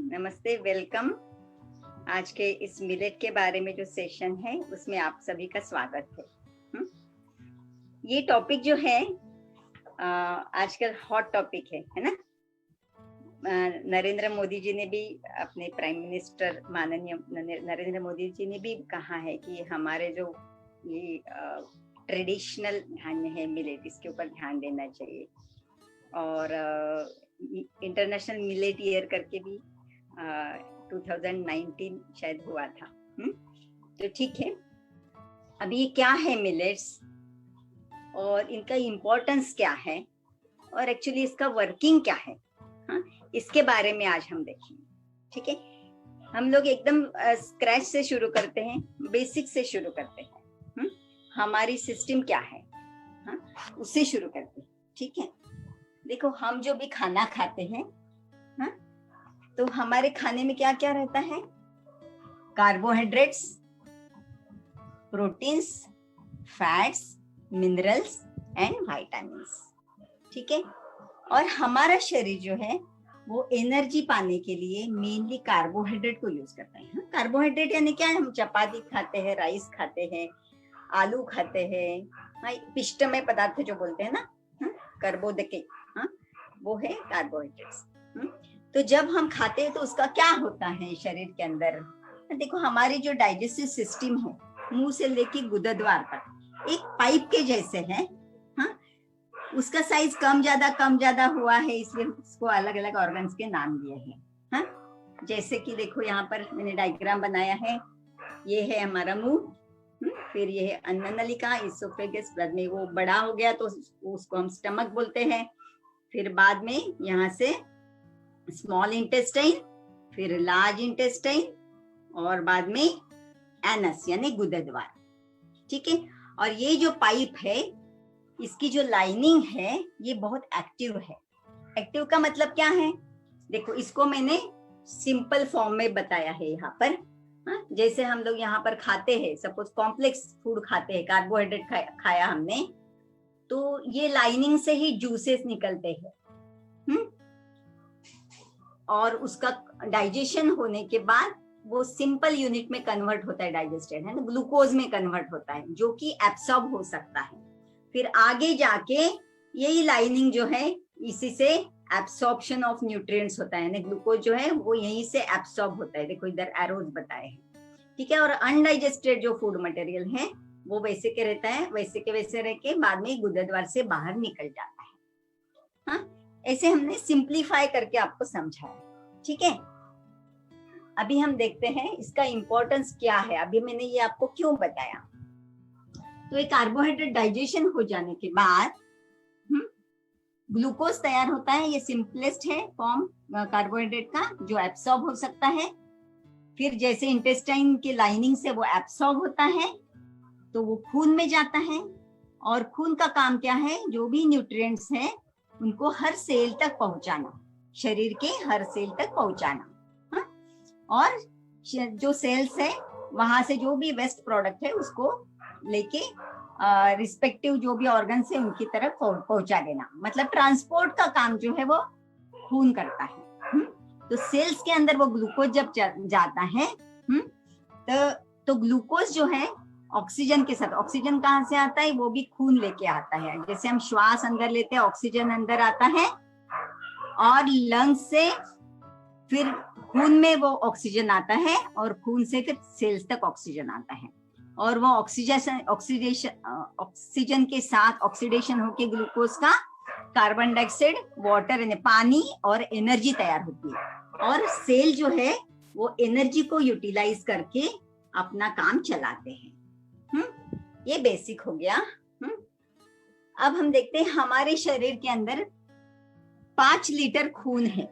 नमस्ते, वेलकम। आज के इस मिलेट के बारे में जो सेशन है उसमें आप सभी का स्वागत है। ये टॉपिक जो है आजकल हॉट टॉपिक है ना। नरेंद्र मोदी जी ने भी, अपने प्राइम मिनिस्टर माननीय नरेंद्र मोदी जी ने भी कहा है कि हमारे जो ये ट्रेडिशनल धान्य है मिलेट, इसके ऊपर ध्यान देना चाहिए। और इंटरनेशनल मिलेट ईयर करके भी 2019 शायद हुआ था। तो ठीक है, अभी ये क्या है मिलेट्स और इनका इम्पोर्टेंस क्या है और एक्चुअली इसका वर्किंग क्या है, इसके बारे में आज हम देखेंगे। ठीक है, हम लोग एकदम स्क्रैच से शुरू करते हैं, बेसिक से शुरू करते हैं। हमारी सिस्टम क्या है, उससे शुरू करते हैं। ठीक है, देखो हम जो भी खाना खाते हैं, तो हमारे खाने में क्या क्या रहता है? Carbohydrates, proteins, fats, minerals and vitamins. ठीक है, और हमारा शरीर जो है वो एनर्जी पाने के लिए मेनली कार्बोहाइड्रेट को यूज करता है। कार्बोहाइड्रेट यानी क्या है? हम चपाती खाते हैं, राइस खाते हैं, आलू खाते हैं, पिष्टमय पदार्थ जो बोलते हैं ना, कार्बोदके, वो है कार्बोहाइड्रेट्स। तो जब हम खाते हैं तो उसका क्या होता है शरीर के अंदर? देखो, हमारी जो डाइजेस्टिव सिस्टम है, मुंह से लेके गुदद्वार तक एक पाइप के जैसे है। उसका साइज कम ज्यादा हुआ है, इसलिए उसको अलग अलग ऑर्गन्स के नाम दिए हैं। जैसे कि देखो, यहाँ पर मैंने डायग्राम बनाया है। ये है हमारा मुंह, फिर ये है अन्न नलिका, इसोफेगस, बाद में वो बड़ा हो गया तो उसको हम स्टमक बोलते हैं। फिर बाद में यहाँ से स्मॉल इंटेस्टाइन, फिर लार्ज इंटेस्टाइन और बाद में एनस यानी गुदद्वार। ठीक है, और ये जो पाइप है, इसकी जो लाइनिंग है ये बहुत एक्टिव है। एक्टिव का मतलब क्या है? देखो, इसको मैंने सिंपल फॉर्म में बताया है यहाँ पर। जैसे हम लोग यहाँ पर खाते हैं, सपोज कॉम्प्लेक्स फूड खाते हैं, कार्बोहाइड्रेट खाया हमने, तो ये लाइनिंग से ही जूसेस निकलते हैं। और उसका डाइजेशन होने के बाद वो सिंपल यूनिट में कन्वर्ट होता है, डाइजेस्टेड है ना, ग्लूकोज में कन्वर्ट होता है, जो कि एब्सॉर्ब हो सकता है। फिर आगे जाके यही लाइनिंग जो है, इसी से एब्सॉर्प्शन ऑफ न्यूट्रिएंट्स होता है, यानी ग्लूकोज जो है वो यहीं से एब्सॉर्ब होता है। देखो इधर एरोज बताए हैं। ठीक है, और अनडाइजेस्टेड जो फूड मटेरियल है वो वैसे के रहता है, वैसे के वैसे रह के बाद में गुदद्वार से बाहर निकल जाता है। ऐसे हमने सिंप्लीफाई करके आपको समझाया। ठीक है, अभी हम देखते हैं इसका इंपॉर्टेंस क्या है। अभी मैंने ये आपको क्यों बताया? तो ये कार्बोहाइड्रेट डाइजेशन हो जाने के बाद ग्लूकोज तैयार होता है। ये सिंपलेस्ट है फॉर्म कार्बोहाइड्रेट का, जो एब्सॉर्ब हो सकता है। फिर जैसे इंटेस्टाइन की लाइनिंग से वो एब्सॉर्ब होता है तो वो खून में जाता है, और खून का काम क्या है? जो भी न्यूट्रिएंट्स हैं उनको हर सेल तक पहुंचाना, शरीर के हर सेल तक पहुंचाना। और जो सेल्स है वहां से जो भी वेस्ट प्रोडक्ट है उसको लेके रिस्पेक्टिव जो भी ऑर्गन है उनकी तरफ पहुंचा देना। मतलब ट्रांसपोर्ट का काम जो है वो खून करता है। तो सेल्स के अंदर वो ग्लूकोज जब जाता है, तो ग्लूकोज जो है ऑक्सीजन के साथ, ऑक्सीजन कहाँ से आता है? वो भी खून लेके आता है। जैसे हम श्वास अंदर लेते हैं, ऑक्सीजन अंदर आता है, और लंग्स से फिर खून में वो ऑक्सीजन आता है, और खून से फिर सेल्स तक ऑक्सीजन आता है, और वो ऑक्सीजन के साथ ऑक्सीडेशन होके ग्लूकोज का कार्बन डाइऑक्साइड, वाटर यानी पानी और एनर्जी तैयार होती है, और सेल जो है वो एनर्जी को यूटिलाइज करके अपना काम चलाते हैं। ये बेसिक हो गया। अब हम देखते हैं हमारे शरीर के अंदर 5 लीटर खून है।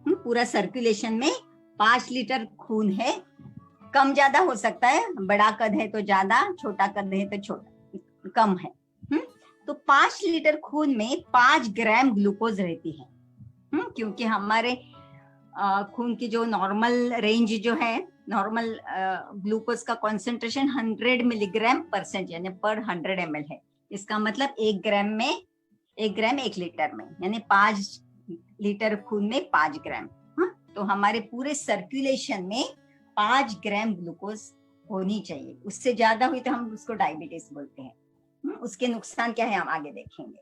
पूरा सर्कुलेशन में 5 लीटर खून है। कम ज्यादा हो सकता है, बड़ा कद है तो ज्यादा, छोटा कद है तो छोटा कम है। तो 5 लीटर खून में 5 ग्राम ग्लूकोज रहती है। क्योंकि हमारे खून की जो नॉर्मल रेंज जो है, नॉर्मल ग्लूकोज का कॉन्सेंट्रेशन 100 मिलीग्राम परसेंट यानी पर 100 ml है। इसका मतलब 1 ग्राम में 1 ग्राम 1 लीटर में, यानी 5 लीटर खून में 5 ग्राम। तो हमारे पूरे सर्कुलेशन में 5 ग्राम ग्लूकोज होनी चाहिए। उससे ज्यादा हुई तो हम उसको डायबिटीज बोलते हैं। उसके नुकसान क्या है हम आगे देखेंगे।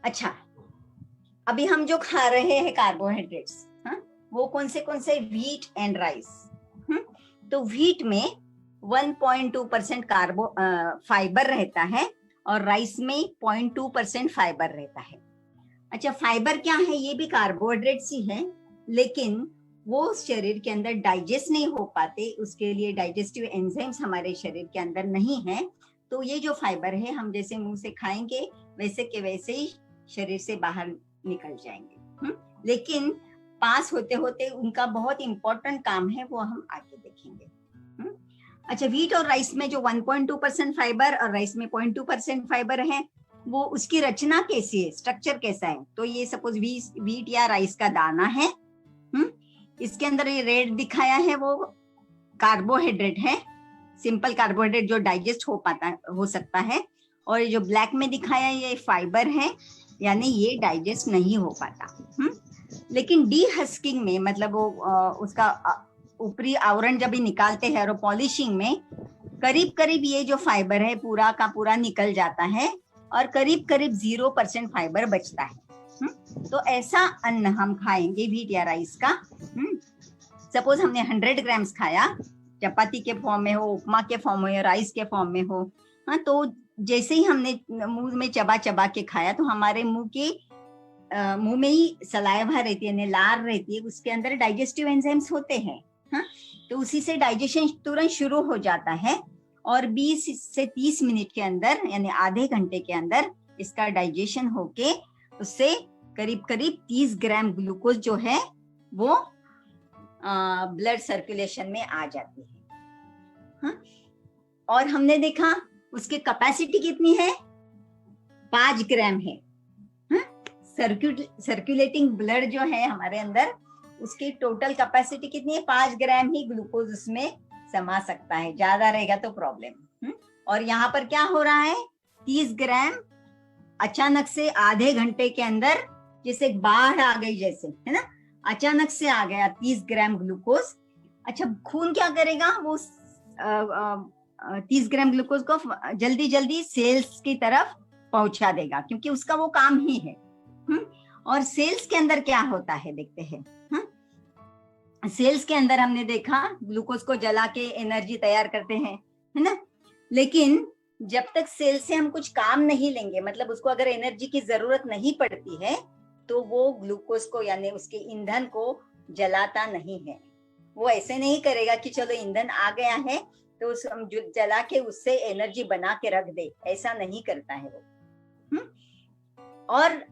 अच्छा, अभी हम जो खा रहे हैं कार्बोहाइड्रेट्स, वो कौन से व्हीट एंड राइस। तो व्हीट में 1.2% फाइबर रहता है और राइस में 0.2% फाइबर रहता है। अच्छा, फाइबर क्या है? ये भी कार्बोहाइड्रेट्स ही है, लेकिन वो शरीर के अंदर डाइजेस्ट नहीं हो पाते, उसके लिए डाइजेस्टिव एंजाइम्स हमारे शरीर के अंदर नहीं है। तो ये जो फाइबर है हम जैसे मुंह से खाएंगे वैसे के वैसे ही शरीर से बाहर निकल जाएंगे। लेकिन पास होते होते उनका बहुत इंपॉर्टेंट काम है, वो हम आगे देखेंगे। अच्छा, व्हीट और राइस में जो 1.2% फाइबर और राइस में 0.2% फाइबर है, वो उसकी रचना कैसी है, स्ट्रक्चर कैसा है? तो ये सपोज व्हीट या राइस का दाना है। इसके अंदर ये रेड दिखाया है वो कार्बोहाइड्रेट है, सिंपल कार्बोहाइड्रेट जो डाइजेस्ट हो सकता है। और जो ब्लैक में दिखाया ये फाइबर है, यानी ये डाइजेस्ट नहीं हो पाता। लेकिन डीहस्किंग में मतलब वो उसका ऊपरी आवरण जब भी निकालते हैं और पॉलिशिंग में करीब करीब ये जो फाइबर है पूरा का पूरा निकल जाता है और करीब करीब 0% फाइबर बचता है। तो ऐसा अन्न हम खाएंगे व्हीट या राइस का। सपोज हमने 100 ग्राम्स खाया, चपाती के फॉर्म में हो, उपमा के फॉर्म में हो, राइस के फॉर्म में हो, तो जैसे ही हमने मुंह में चबा चबा के खाया तो हमारे मुंह में ही सलाइवा रहती है, लार रहती है, उसके अंदर डाइजेस्टिव एंजाइम्स होते हैं। तो उसी से डाइजेशन तुरंत शुरू हो जाता है और 20 से 30 मिनट के अंदर यानी आधे घंटे के अंदर इसका डाइजेशन होके उससे करीब करीब 30 ग्राम ग्लूकोज जो है वो ब्लड सर्कुलेशन में आ जाती है। और हमने देखा उसकी कैपेसिटी कितनी है, 5 ग्राम है। सर्कुलेटिंग ब्लड जो है हमारे अंदर, उसकी टोटल कैपेसिटी कितनी है, 5 ग्राम ही ग्लूकोज उसमें समा सकता है, ज्यादा रहेगा तो प्रॉब्लम। और यहाँ पर क्या हो रहा है, 30 ग्राम अचानक से आधे घंटे के अंदर जैसे बाढ़ आ गई जैसे, है ना, अचानक से आ गया 30 ग्राम ग्लूकोज। अच्छा, खून क्या करेगा, वो 30 ग्राम ग्लूकोज को जल्दी जल्दी सेल्स की तरफ पहुंचा देगा, क्योंकि उसका वो काम ही है। और सेल्स के अंदर क्या होता है देखते हैं। सेल्स के अंदर हमने देखा ग्लूकोज को जला के एनर्जी तैयार करते हैं, है ना। लेकिन जब तक सेल से हम कुछ काम नहीं लेंगे, मतलब उसको अगर एनर्जी की जरूरत नहीं पड़ती है, तो वो ग्लूकोज को यानी उसके ईंधन को जलाता नहीं है। वो ऐसे नहीं करेगा कि चलो ईंधन आ गया है तो जला के उससे एनर्जी बना के रख दे, ऐसा नहीं करता है वो। और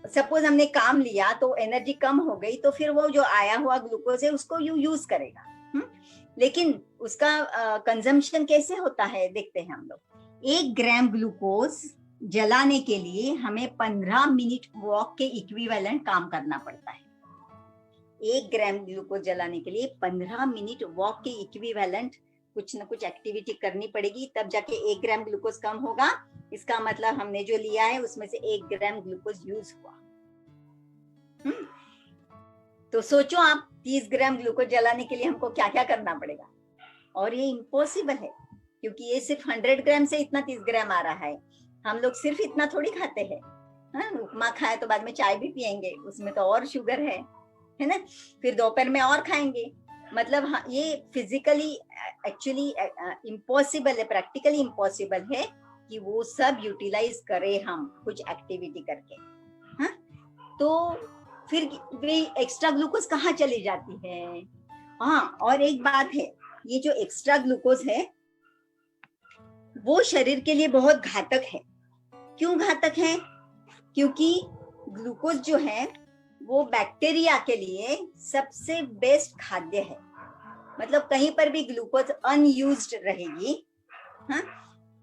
सपोज हमने काम लिया तो एनर्जी कम हो गई, तो फिर वो जो आया हुआ ग्लूकोज है उसको यूज करेगा। लेकिन उसका कंजम्पशन कैसे होता है देखते हैं हम लोग। 1 ग्राम ग्लूकोज जलाने के लिए हमें 15 मिनट वॉक के इक्विवेलेंट काम करना पड़ता है। 1 ग्राम ग्लूकोज जलाने के लिए 15 मिनट वॉक के इक्विवेलेंट कुछ न कुछ एक्टिविटी करनी पड़ेगी, तब जाके 1 ग्राम ग्लूकोज कम होगा। इसका मतलब हमने जो लिया है उसमें से 1 ग्राम ग्लूकोज यूज हुआ। तो सोचो आप 30 ग्राम ग्लूकोज जलाने के लिए हमको क्या क्या करना पड़ेगा। और ये इम्पॉसिबल है, क्योंकि ये सिर्फ 100 ग्राम से इतना 30 ग्राम आ रहा है। हम लोग सिर्फ इतना थोड़ी खाते हैं। उपमा खाए तो बाद में चाय भी पियेंगे, उसमें तो और शुगर है ना। फिर दोपहर में और खाएंगे। मतलब ये फिजिकली एक्चुअली इम्पॉसिबल है, प्रैक्टिकली इम्पॉसिबल है कि वो सब यूटिलाइज करें हम कुछ एक्टिविटी करके। तो फिर वे एक्स्ट्रा ग्लूकोज कहाँ चली जाती है। और एक बात है, ये जो एक्स्ट्रा ग्लूकोज है वो शरीर के लिए बहुत घातक है। क्यों घातक है? क्योंकि ग्लूकोज जो है वो बैक्टीरिया के लिए सबसे बेस्ट खाद्य है। मतलब कहीं पर भी ग्लूकोज अनयूज्ड रहेगी,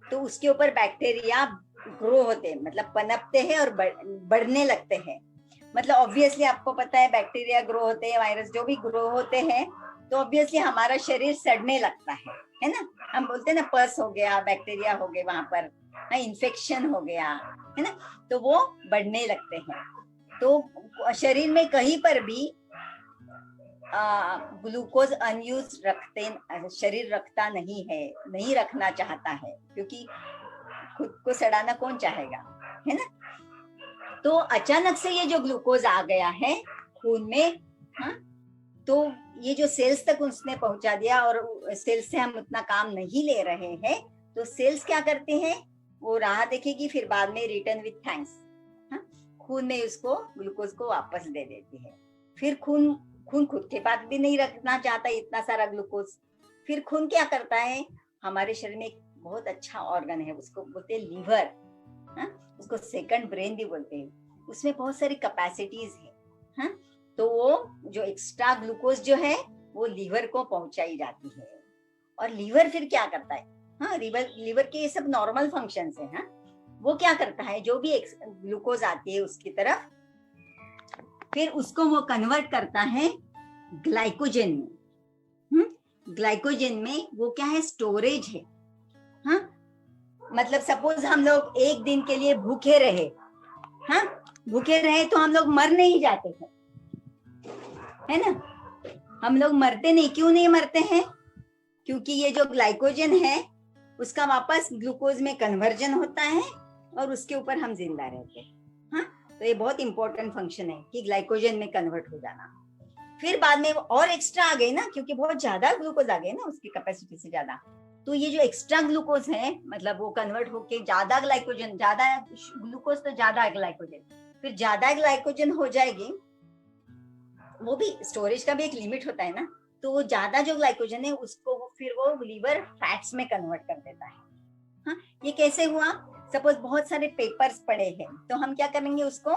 तो उसके ऊपर बैक्टीरिया ग्रो होते हैं, मतलब पनपते हैं और बढ़ने लगते हैं। मतलब ऑब्वियसली आपको पता है बैक्टीरिया ग्रो होते हैं, वायरस जो भी ग्रो होते हैं, तो ऑब्वियसली हमारा शरीर सड़ने लगता है ना। हम बोलते हैं ना पस हो गया, बैक्टीरिया हो गए, वहां पर इन्फेक्शन हो गया, है ना, तो वो बढ़ने लगते हैं। तो शरीर में कहीं पर भी ग्लूकोज अनयूज शरीर रखता नहीं है, नहीं रखना चाहता है, क्योंकि खुद को सड़ाना कौन चाहेगा, है ना। तो अचानक से ये जो ग्लूकोज आ गया है खून में, हाँ, तो ये जो सेल्स तक उसने पहुंचा दिया, और सेल्स से हम उतना काम नहीं ले रहे हैं, तो सेल्स क्या करते हैं, वो राह देखेगी, फिर बाद में रिटर्न विथ थैंक्स, खून में उसको ग्लूकोज को वापस दे देती है। फिर खून खुद के पास भी नहीं रखना चाहता इतना सारा ग्लूकोज। फिर खून क्या करता है, हमारे शरीर में एक बहुत अच्छा ऑर्गन है, उसको बोलते हैं लीवर, उसको सेकंड ब्रेन भी बोलते हैं। उसमें बहुत सारी कैपेसिटीज है, तो वो जो एक्स्ट्रा ग्लूकोज जो है वो लीवर को पहुंचाई जाती है। और लीवर फिर क्या करता है, हाँ, लीवर के ये सब नॉर्मल फंक्शंस है, हाँ, वो क्या करता है, जो भी ग्लूकोज आती है उसकी तरफ, फिर उसको वो कन्वर्ट करता है ग्लाइकोजन में। ग्लाइकोजन में वो क्या है, स्टोरेज है, हाँ, मतलब सपोज हम लोग एक दिन के लिए भूखे रहे, हाँ, भूखे रहे तो हम लोग मर नहीं जाते हैं, है ना, हम लोग मरते नहीं। क्यों नहीं मरते हैं, क्योंकि ये जो ग्लाइकोजन है उसका वापस ग्लूकोज में कन्वर्जन होता है और उसके ऊपर हम जिंदा रहते हैं, हाँ। तो ये बहुत इंपॉर्टेंट फंक्शन है कि ग्लाइकोजन में कन्वर्ट हो जाना। फिर बाद में और एक्स्ट्रा आ गई ना, क्योंकि बहुत ज्यादा ग्लूकोज आ गए ना, उसकी कैपेसिटी से ज्यादा, तो ये जो एक्स्ट्रा ग्लूकोज है, मतलब वो कन्वर्ट होके ज्यादा ग्लाइकोजन, ज्यादा ग्लूकोज तो ज्यादा ग्लाइकोजन, फिर ज्यादा ग्लाइकोजन हो जाएगी। वो भी स्टोरेज का भी एक लिमिट होता है ना, तो वो ज्यादा जो ग्लाइकोजन है उसको फिर वो लीवर फैट्स में कन्वर्ट कर देता है, हाँ। ये कैसे हुआ, सपोज बहुत सारे पेपर्स पड़े हैं, तो हम क्या करेंगे, उसको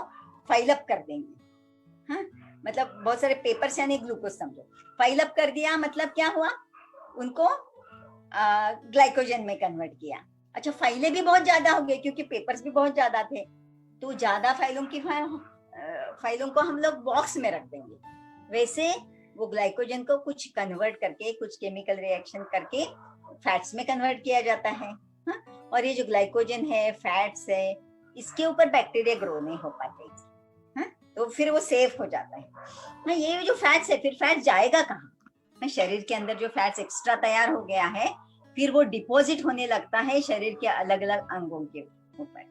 फाइल अप कर देंगे, हाँ, मतलब बहुत सारे पेपर्स यानी ग्लूकोज समझो, फाइल अप कर दिया, मतलब क्या हुआ, उनको ग्लाइकोजन में कन्वर्ट किया। अच्छा, फाइलें भी बहुत ज्यादा हो गई क्योंकि पेपर्स भी बहुत ज्यादा थे, तो ज्यादा फाइलों को हम लोग बॉक्स में रख देंगे। वैसे वो ग्लाइकोजन को कुछ कन्वर्ट करके, कुछ केमिकल रिएक्शन करके फैट्स में कन्वर्ट किया जाता है, हाँ? और ये जो ग्लाइकोजन है, फैट्स है, इसके ऊपर बैक्टीरिया ग्रो नहीं हो पाते, हाँ? तो फिर वो सेफ हो जाता है, हाँ। ये जो फैट्स है, फिर फैट जाएगा कहाँ, शरीर के अंदर जो फैट्स एक्स्ट्रा तैयार हो गया है, फिर वो डिपॉजिट होने लगता है शरीर के अलग अलग अंगों के ऊपर,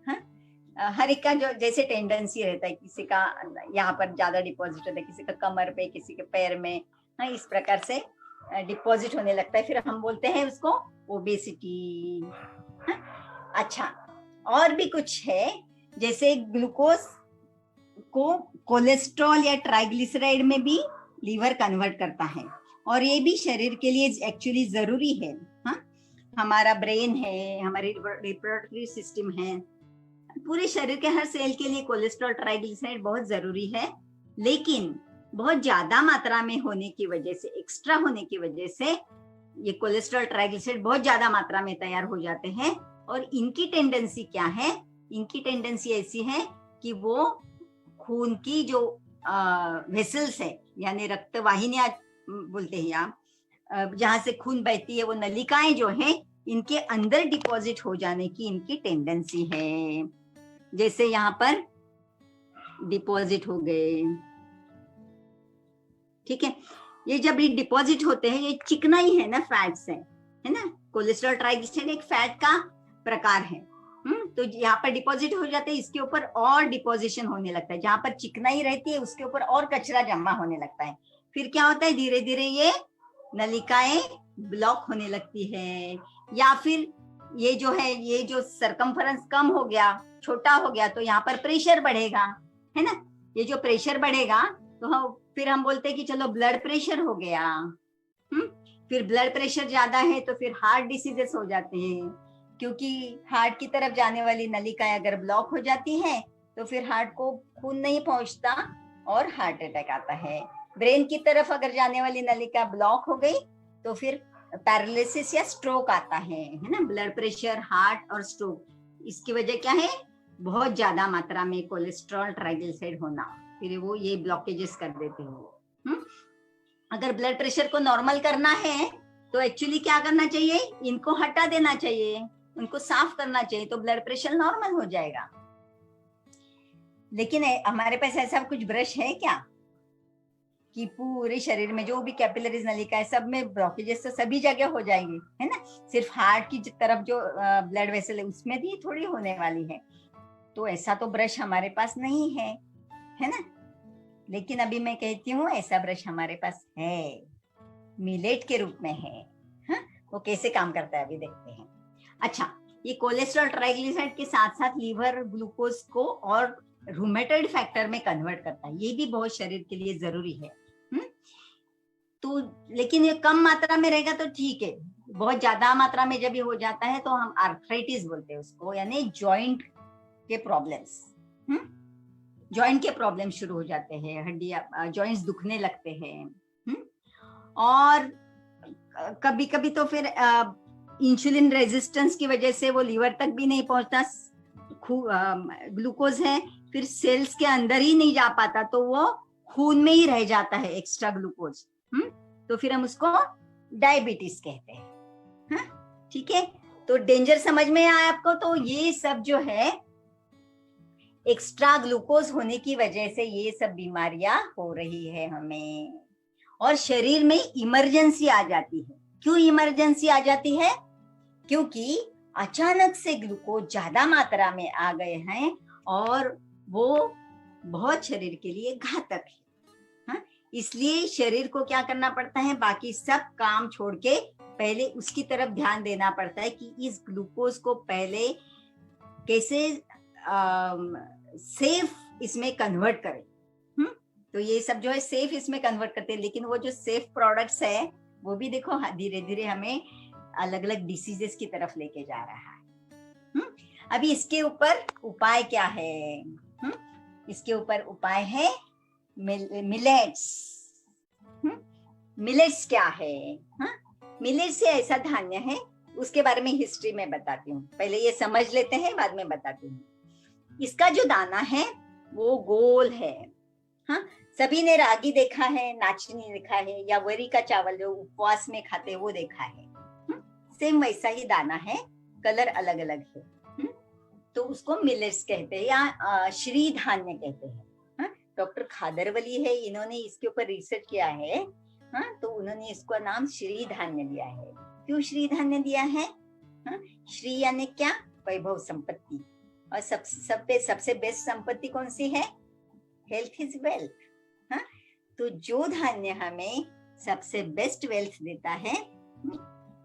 हाँ। हर एक का जो जैसे टेंडेंसी रहता है, किसी का यहाँ पर ज्यादा डिपॉजिट होता है, किसी का कमर पे, किसी के पैर में, हाँ, इस प्रकार से डिपॉजिट होने लगता है, फिर हम बोलते हैं उसको ओबेसिटी, हाँ? अच्छा, और भी कुछ है, जैसे ग्लूकोज को कोलेस्ट्रॉल या ट्राइग्लिसराइड में भी लीवर कन्वर्ट करता है, और ये भी शरीर के लिए एक्चुअली जरूरी है, हाँ। हमारा ब्रेन है, हमारी रिप्रोडक्टिव सिस्टम है, पूरे शरीर के हर सेल के लिए कोलेस्ट्रॉल, ट्राइग्लिसराइड बहुत जरूरी है, लेकिन बहुत ज्यादा मात्रा में होने की वजह से, एक्स्ट्रा होने की वजह से ये कोलेस्ट्रॉल, ट्राइग्लिसराइड बहुत ज्यादा मात्रा में तैयार हो जाते हैं, और इनकी टेंडेंसी क्या है, इनकी टेंडेंसी ऐसी है कि वो खून की जो वेसल्स है, यानी रक्तवाहिनियां बोलते हैं आप, जहां से खून बहती है, वो नलिकाएं जो है, इनके अंदर डिपॉजिट हो जाने की इनकी टेंडेंसी है। जैसे यहाँ पर डिपॉजिट हो गए, ठीक है, ये जब ये डिपॉजिट होते हैं, ये चिकना ही है ना, फैट्स है ना, कोलेस्ट्रॉल, ट्राइग्लिसराइड एक फैट का प्रकार है, तो यहाँ पर डिपॉजिट हो जाते हैं, इसके ऊपर और डिपोजिशन होने लगता है, जहां पर चिकनाई रहती है उसके ऊपर और कचरा जमा होने लगता है, फिर क्या होता है, धीरे धीरे ये नलिकाएं ब्लॉक होने लगती है, या फिर ये जो है, ये जो सरकमफरेंस कम हो गया, छोटा हो गया, तो यहाँ पर प्रेशर बढ़ेगा, है ना, ये जो प्रेशर बढ़ेगा तो फिर हम बोलते हैं कि चलो ब्लड प्रेशर हो गया, फिर ब्लड प्रेशर ज्यादा है तो फिर हार्ट डिसीजेस हो जाते हैं, क्योंकि हार्ट की तरफ जाने वाली नलिकाएं अगर ब्लॉक हो जाती है तो फिर हार्ट को खून नहीं पहुंचता और हार्ट अटैक आता है। ब्रेन की तरफ अगर जाने वाली नलिका ब्लॉक हो गई तो फिर पैरालिसिस या स्ट्रोक आता है ना। ब्लड प्रेशर, हार्ट और स्ट्रोक, इसकी वजह क्या है, बहुत ज्यादा मात्रा में कोलेस्ट्रॉल, ट्राइग्लिसराइड होना, फिर वो ये ब्लॉकेजेस कर देते हैं। अगर ब्लड प्रेशर को नॉर्मल करना है तो एक्चुअली क्या करना चाहिए, इनको हटा देना चाहिए, उनको साफ करना चाहिए, तो ब्लड प्रेशर नॉर्मल हो जाएगा। लेकिन हमारे पास ऐसा कुछ ब्रश है क्या कि पूरे शरीर में जो भी कैपिलरीज नलिका है सब में ब्लॉकेजेस तो सभी जगह हो जाएंगे, है ना? सिर्फ हार्ट की तरफ जो ब्लड वेसल है उसमें भी थोड़ी होने वाली है। तो ऐसा तो ब्रश हमारे पास नहीं है ना? लेकिन अभी मैं कहती हूँ ऐसा ब्रश हमारे पास है, मिलेट के रूप में है। हाँ? वो कैसे काम करता है अभी देखते हैं। अच्छा, ये कोलेस्ट्रॉल ट्राइग्लिसराइड के साथ साथ लीवर ग्लूकोज को और रूमेटॉइड फैक्टर में कन्वर्ट करता है, ये भी बहुत शरीर के लिए जरूरी है। तो लेकिन ये कम मात्रा में रहेगा तो ठीक है, बहुत ज्यादा मात्रा में जब ये हो जाता है तो हम आर्थराइटिस बोलते हैं उसको, यानी जॉइंट के प्रॉब्लम्स। जॉइंट के प्रॉब्लम शुरू हो जाते हैं, हड्डियां जॉइंट्स दुखने लगते हैं। और कभी कभी तो फिर इंसुलिन रेजिस्टेंस की वजह से वो लीवर तक भी नहीं पहुंचता, ग्लूकोज है फिर सेल्स के अंदर ही नहीं जा पाता, तो वो खून में ही रह जाता है एक्स्ट्रा ग्लूकोज। तो फिर हम उसको डायबिटीज कहते हैं। ठीक है, तो डेंजर समझ में आया आपको? तो ये सब जो है एक्स्ट्रा ग्लूकोज होने की वजह से ये सब बीमारियां हो रही है हमें, और शरीर में इमरजेंसी आ जाती है। क्यों इमरजेंसी आ जाती है? क्योंकि अचानक से ग्लूकोज ज्यादा मात्रा में आ गए हैं और वो बहुत शरीर के लिए घातक है। इसलिए शरीर को क्या करना पड़ता है, बाकी सब काम छोड़ के पहले उसकी तरफ ध्यान देना पड़ता है कि इस ग्लूकोज को पहले कैसे सेफ इसमें कन्वर्ट करें। तो ये सब जो है सेफ इसमें कन्वर्ट करते हैं, लेकिन वो जो सेफ प्रोडक्ट्स है वो भी देखो धीरे धीरे हमें अलग अलग डिसीजेस की तरफ लेके जा रहा है। अभी इसके ऊपर उपाय क्या है? इसके ऊपर उपाय है मिलेट्स। मिलेट्स क्या है? मिलेट्स से ऐसा धान्य है, उसके बारे में हिस्ट्री में बताती हूँ, पहले ये समझ लेते हैं बाद में बताती हूँ। इसका जो दाना है वो गोल है। सभी ने रागी देखा है, नाचनी देखा है, या वरी का चावल जो उपवास में खाते हैं वो देखा है। सेम वैसा ही दाना है, कलर अलग अलग है। तो उसको मिलेट्स कहते हैं या श्री धान्य कहते हैं। डॉक्टर खादरवली है, इन्होंने इसके ऊपर रिसर्च किया है। तो उन्होंने इसको नाम श्री धान्य दिया है। क्यों श्री धान्य दिया है? श्री यानी क्या? वैभव, संपत्ति। और सबसे बेस्ट संपत्ति कौन सी है? Health is wealth. तो जो धान्य हमें सबसे बेस्ट वेल्थ देता है,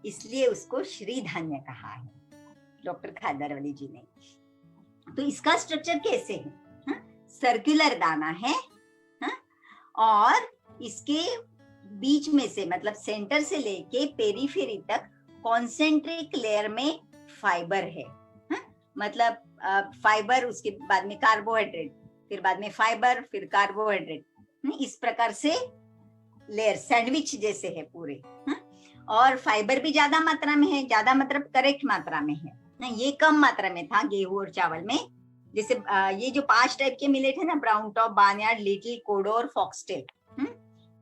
इसलिए उसको श्री धान्य कहा है डॉक्टर खादरवली जी ने। तो इसका स्ट्रक्चर कैसे है? सर्कुलर दाना है, और इसके बीच में से मतलब सेंटर से लेके पेरीफेरी तक कॉन्सेंट्रिक लेयर में फाइबर है। मतलब फाइबर, उसके बाद में कार्बोहाइड्रेट, फिर बाद में फाइबर, फिर कार्बोहाइड्रेट, इस प्रकार से लेयर सैंडविच जैसे है पूरे। और फाइबर भी ज्यादा मात्रा में है, ज्यादा मतलब करेक्ट मात्रा में है। ये कम मात्रा में था गेहूं और चावल में। जैसे ये जो 5 टाइप के मिलेट है ना, ब्राउन टॉप, बार्नयार्ड, लिटिल, कोडो और फॉक्सटेल,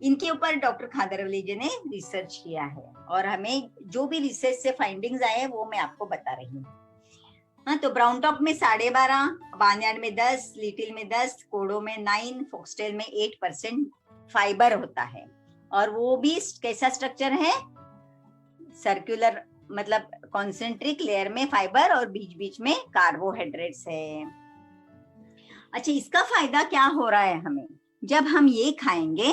इनके ऊपर डॉक्टर खादरवली जी ने रिसर्च किया है, और हमें जो भी रिसर्च से फाइंडिंग्स आए हैं वो मैं आपको बता रही हूँ। तो ब्राउन टॉप में 12.5, बार्नयार्ड में 10, लिटिल में 10, कोडो में 9, फॉक्सटेल में 8% फाइबर होता है। और वो भी कैसा स्ट्रक्चर है? सर्कुलर, मतलब कॉन्सेंट्रिक लेयर में फाइबर और बीच बीच में कार्बोहाइड्रेट्स है। अच्छा, इसका फायदा क्या हो रहा है हमें जब हम ये खाएंगे?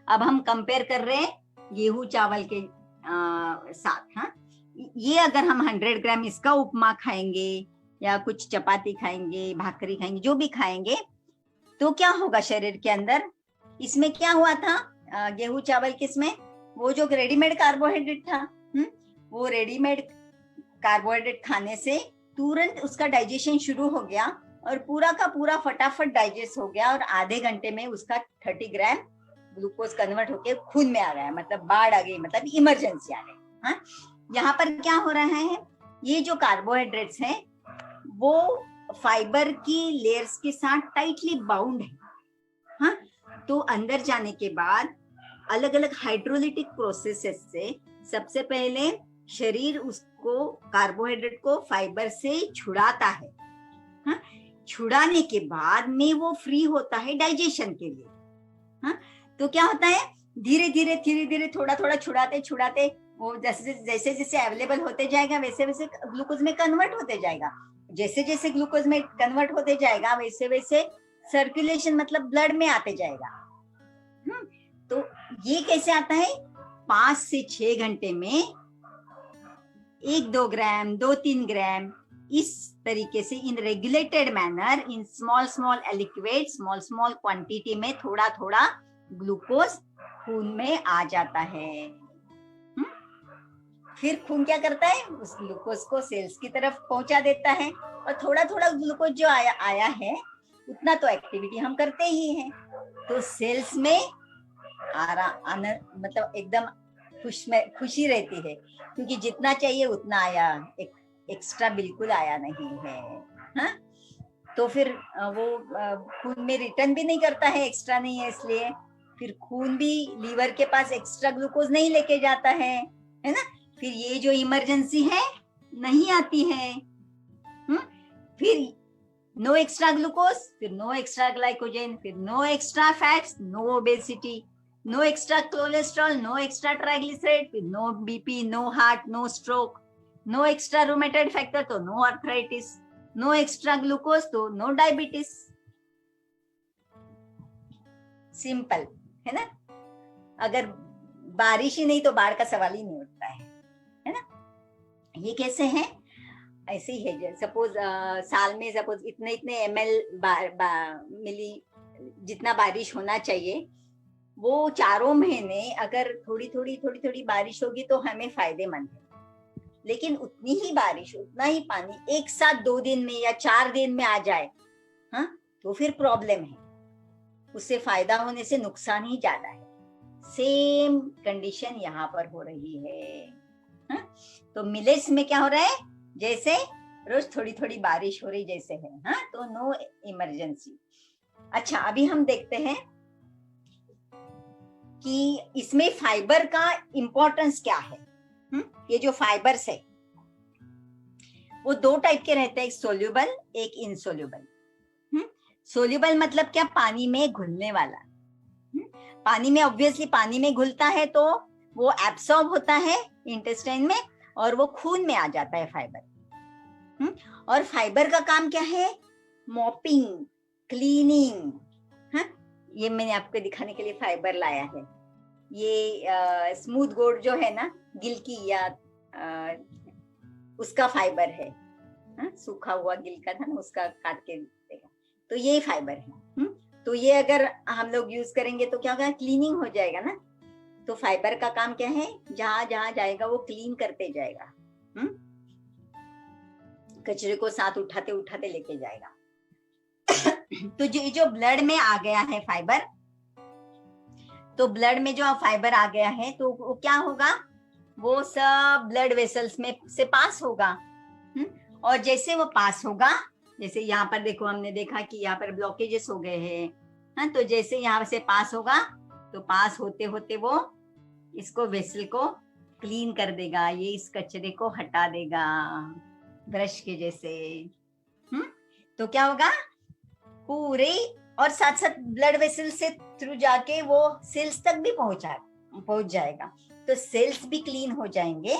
अब हम कंपेयर कर रहे हैं गेहूं चावल के साथ। ये अगर हम 100 ग्राम इसका उपमा खाएंगे या कुछ चपाती खाएंगे, भाकरी खाएंगे, जो भी खाएंगे, तो क्या होगा शरीर के अंदर? इसमें क्या हुआ था गेहूं चावल किसमें? वो जो रेडीमेड कार्बोहाइड्रेट था, वो रेडीमेड कार्बोहाइड्रेट खाने से तुरंत उसका डाइजेशन शुरू हो गया और पूरा का पूरा फटाफट डाइजेस्ट हो गया, और आधे घंटे में उसका 30 ग्राम ग्लूकोज कन्वर्ट होके खून में आ गया, मतलब बाढ़ आ गई, मतलब इमरजेंसी आ गई। यहाँ पर क्या हो रहा है? ये जो कार्बोहाइड्रेट्स हैं वो फाइबर की लेयर्स के साथ टाइटली बाउंड है। तो अंदर जाने के बाद अलग अलग हाइड्रोलिटिक प्रोसेसेस से सबसे पहले शरीर उसको कार्बोहाइड्रेट को फाइबर से छुड़ाता है। छुड़ाने के बाद में वो फ्री होता है डाइजेशन के लिए। हाँ, तो क्या होता है, धीरे धीरे थोड़ा थोड़ा छुड़ाते छुड़ाते वो जैसे जैसे जैसे अवेलेबल होते जाएगा वैसे वैसे ग्लूकोज में कन्वर्ट होते जाएगा। जैसे जैसे ग्लूकोज में कन्वर्ट होते जाएगा वैसे वैसे सर्कुलेशन मतलब ब्लड में आते जाएगा। तो ये कैसे आता है, 5 से 6 घंटे में 1-2 ग्राम 2-3 ग्राम इस तरीके से in regulated manner in small liquid small quantity में थोड़ा थोड़ा ग्लूकोज खून में आ जाता है। फिर खून क्या करता है, उस ग्लूकोज को सेल्स की तरफ पहुंचा देता है, और थोड़ा थोड़ा ग्लूकोज जो आया है उतना तो एक्टिविटी हम करते ही हैं, तो सेल्स में मतलब एकदम खुशी रहती है, क्योंकि जितना चाहिए उतना आया, एक्स्ट्रा बिल्कुल आया नहीं है। हाँ, तो फिर वो खून में रिटर्न भी नहीं करता है, एक्स्ट्रा नहीं है इसलिए फिर खून भी लीवर के पास एक्स्ट्रा ग्लूकोज नहीं लेके जाता है ना। फिर ये जो इमरजेंसी है नहीं आती है। फिर नो एक्स्ट्रा ग्लूकोज, फिर नो एक्स्ट्रा ग्लाइकोजन, फिर no extra fats, no obesity, no extra cholesterol, no extra triglyceride, फिर no BP, no heart, no stroke, no extra rheumatoid factor तो no arthritis, no extra glucose तो no diabetes. Simple है ना। अगर बारिश ही नहीं तो बाढ़ का सवाल ही नहीं उठता है ना। ये कैसे है, ऐसे ही है, सपोज साल में सपोज इतने इतने ml मिली जितना बारिश होना चाहिए, वो 4 महीने अगर थोड़ी थोड़ी बारिश होगी तो हमें फायदेमंद है। लेकिन उतनी ही बारिश उतना ही पानी एक साथ 2 दिन में या 4 दिन में आ जाए, हाँ, तो फिर प्रॉब्लम है, उससे फायदा होने से नुकसान ही ज्यादा है। सेम कंडीशन यहाँ पर हो रही है। हाँ? तो मिलेट्स में क्या हो रहा है, जैसे रोज थोड़ी थोड़ी बारिश हो रही जैसे है। हाँ, तो नो इमरजेंसी। अच्छा, अभी हम देखते हैं कि इसमें फाइबर का इंपॉर्टेंस क्या है। ये जो फाइबर्स है वो 2 टाइप के रहते हैं, एक सोल्यूबल एक इनसोल्यूबल। सोल्यूबल मतलब क्या, पानी में घुलने वाला। पानी में ऑब्वियसली पानी में घुलता है तो वो एब्सॉर्ब होता है इंटेस्टाइन में और वो खून में आ जाता है फाइबर। और फाइबर का काम क्या है, मॉपिंग, क्लीनिंग। हाँ, ये मैंने आपको दिखाने के लिए फाइबर लाया है। ये स्मूथ गोड जो है ना, गिलकी या उसका फाइबर है। हाँ, सूखा हुआ गिल का था ना, उसका काट के देगा, तो ये फाइबर है। तो ये अगर हम लोग यूज करेंगे तो क्या होगा, क्लीनिंग हो जाएगा ना। तो फाइबर का काम क्या है, जहां जहां जाएगा वो क्लीन करते जाएगा, कचरे को साथ उठाते उठाते लेके जाएगा। तो जो ब्लड में आ गया है फाइबर, तो ब्लड में जो फाइबर आ गया है तो वो क्या होगा, वो सब ब्लड वेसल्स में से पास होगा। और जैसे वो पास होगा, जैसे यहाँ पर देखो, हमने देखा कि यहाँ पर ब्लॉकेजेस हो गए हैं। हाँ, तो जैसे यहाँ से पास होगा तो पास होते होते वो इसको वेसल को क्लीन कर देगा, ये इस कचरे को हटा देगा ब्रश के जैसे। तो क्या होगा, पूरे, और साथ साथ ब्लड वेसल से थ्रू जाके वो सेल्स तक भी पहुंच जाएगा, तो सेल्स भी क्लीन हो जाएंगे।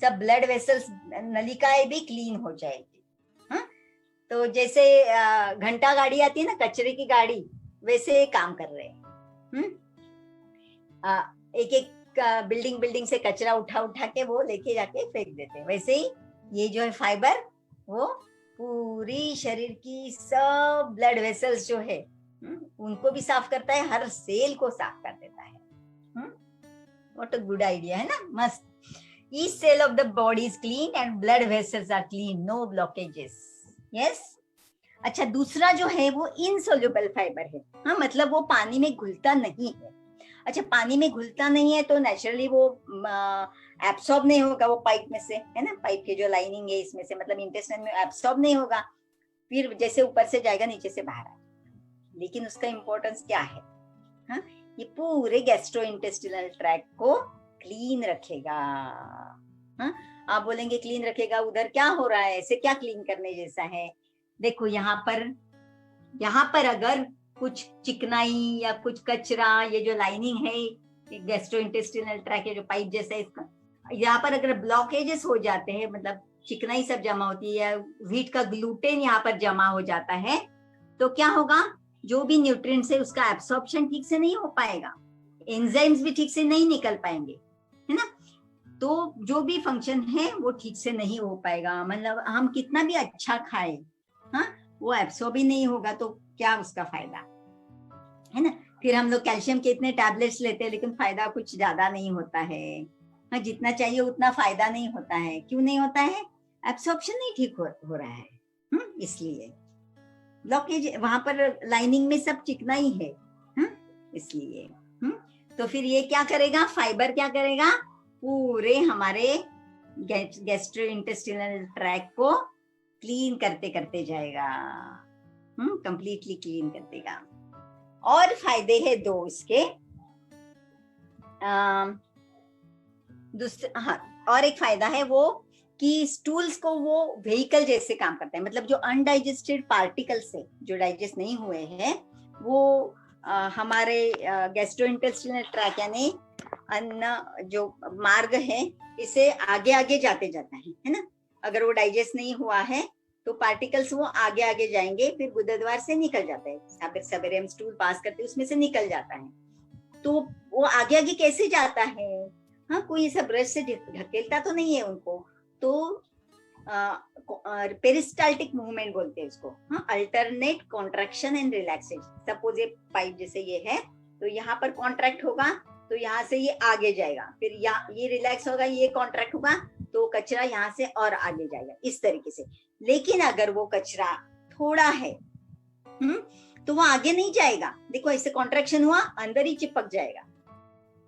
सब ब्लड वेसल्स, नलिकाएं भी क्लीन हो जाएगी। तो जैसे घंटा गाड़ी आती है ना, कचरे की गाड़ी, वैसे काम कर रहे हैं। एक एक बिल्डिंग से कचरा उठा के वो लेके जाके फेंक देते हैं। वैसे ही ये जो है फाइबर, वो पूरी शरीर की सब ब्लड वेसल्स जो है उनको भी साफ करता है, हर सेल को साफ कर देता है। व्हाट अ गुड आइडिया है ना, मस्त। Each cell of the body is clean and blood vessels are clean, no blockages. Yes. अच्छा, दूसरा जो है वो insoluble fiber है। हाँ, मतलब वो पानी में घुलता नहीं है। अच्छा, पानी में घुलता नहीं है तो नेचुरली वो एब्सॉर्ब नहीं होगा, वो पाइप में से है ना, पाइप की जो लाइनिंग है इसमें से, मतलब इंटेस्टाइन में एब्सॉर्ब नहीं होगा, फिर जैसे ऊपर से जाएगा नीचे से बाहर आएगा। लेकिन उसका इंपॉर्टेंस क्या है, हाँ, ये पूरे गैस्ट्रोइंटेस्टिनल ट्रैक्ट को क्लीन रखेगा। हाँ, आप बोलेंगे क्लीन रखेगा, उधर क्या हो रहा है, ऐसे क्या क्लीन करने जैसा है। देखो यहाँ पर अगर कुछ चिकनाई या कुछ कचरा, ये जो लाइनिंग है गैस्ट्रोइंटेस्टिनल ट्रैक के जो पाइप जैसा है इसका, यहाँ पर अगर ब्लॉकेजेस हो जाते हैं, मतलब चिकनाई सब जमा होती है, व्हीट का ग्लूटेन यहाँ पर जमा हो जाता है, तो क्या होगा, जो भी न्यूट्रिएंट्स है उसका एब्सॉर्प्शन ठीक से नहीं हो पाएगा, एंजाइम्स भी ठीक से नहीं निकल पाएंगे, है ना। तो जो भी फंक्शन है वो ठीक से नहीं हो पाएगा, मतलब हम कितना भी अच्छा खाए, हाँ, वो एब्सॉर्ब ही नहीं होगा, तो क्या उसका फायदा, है ना। फिर हम लोग कैल्शियम के इतने टैबलेट्स लेते हैं, लेकिन फायदा कुछ ज्यादा नहीं होता है, हाँ, जितना चाहिए उतना फायदा नहीं होता है। क्यों नहीं होता है? एब्सॉर्प्शन नहीं ठीक हो रहा है, इसलिए ब्लॉकेज वहां पर लाइनिंग में सब चिकना ही है, इसलिए। तो फिर ये क्या करेगा, फाइबर क्या करेगा, पूरे हमारे गैस्ट्रोइंटेस्टिनल ट्रैक को क्लीन करते करते जाएगा, कंप्लीटली क्लीन कर देगा। और फायदे हैं दो इसके, दूसरा, हाँ, और एक फायदा है वो कि स्टूल्स को वो व्हीकल जैसे काम करते हैं, मतलब जो अनडाइजेस्टेड पार्टिकल्स है, जो डाइजेस्ट नहीं हुए हैं, वो हमारे गैस्ट्रोइंटेस्टिनल ट्रैक यानी अन्न जो मार्ग है, इसे आगे आगे जाते जाता है ना। अगर वो डाइजेस्ट नहीं हुआ है तो पार्टिकल्स वो आगे आगे जाएंगे, फिर गुदद्वार से निकल जाता है, सवेरे हम स्टूल पास करते उसमें से निकल जाता है। तो वो आगे आगे कैसे जाता है, हाँ, कोई ऐसा ब्रश से ढकेलता तो नहीं है उनको, तो पेरिस्टाल्टिक मूवमेंट बोलते हैं उसको, हाँ, alternate contraction and relaxation. Suppose ये पाइप जैसे ये है, तो यहाँ पर कॉन्ट्रैक्ट होगा तो यहाँ से ये आगे जाएगा, फिर ये रिलैक्स होगा, ये कॉन्ट्रैक्ट होगा, तो कचरा यहाँ से और आगे जाएगा, इस तरीके से। लेकिन अगर वो कचरा थोड़ा है, तो वो आगे नहीं जाएगा, देखो ऐसे कॉन्ट्रैक्शन हुआ, अंदर ही चिपक जाएगा,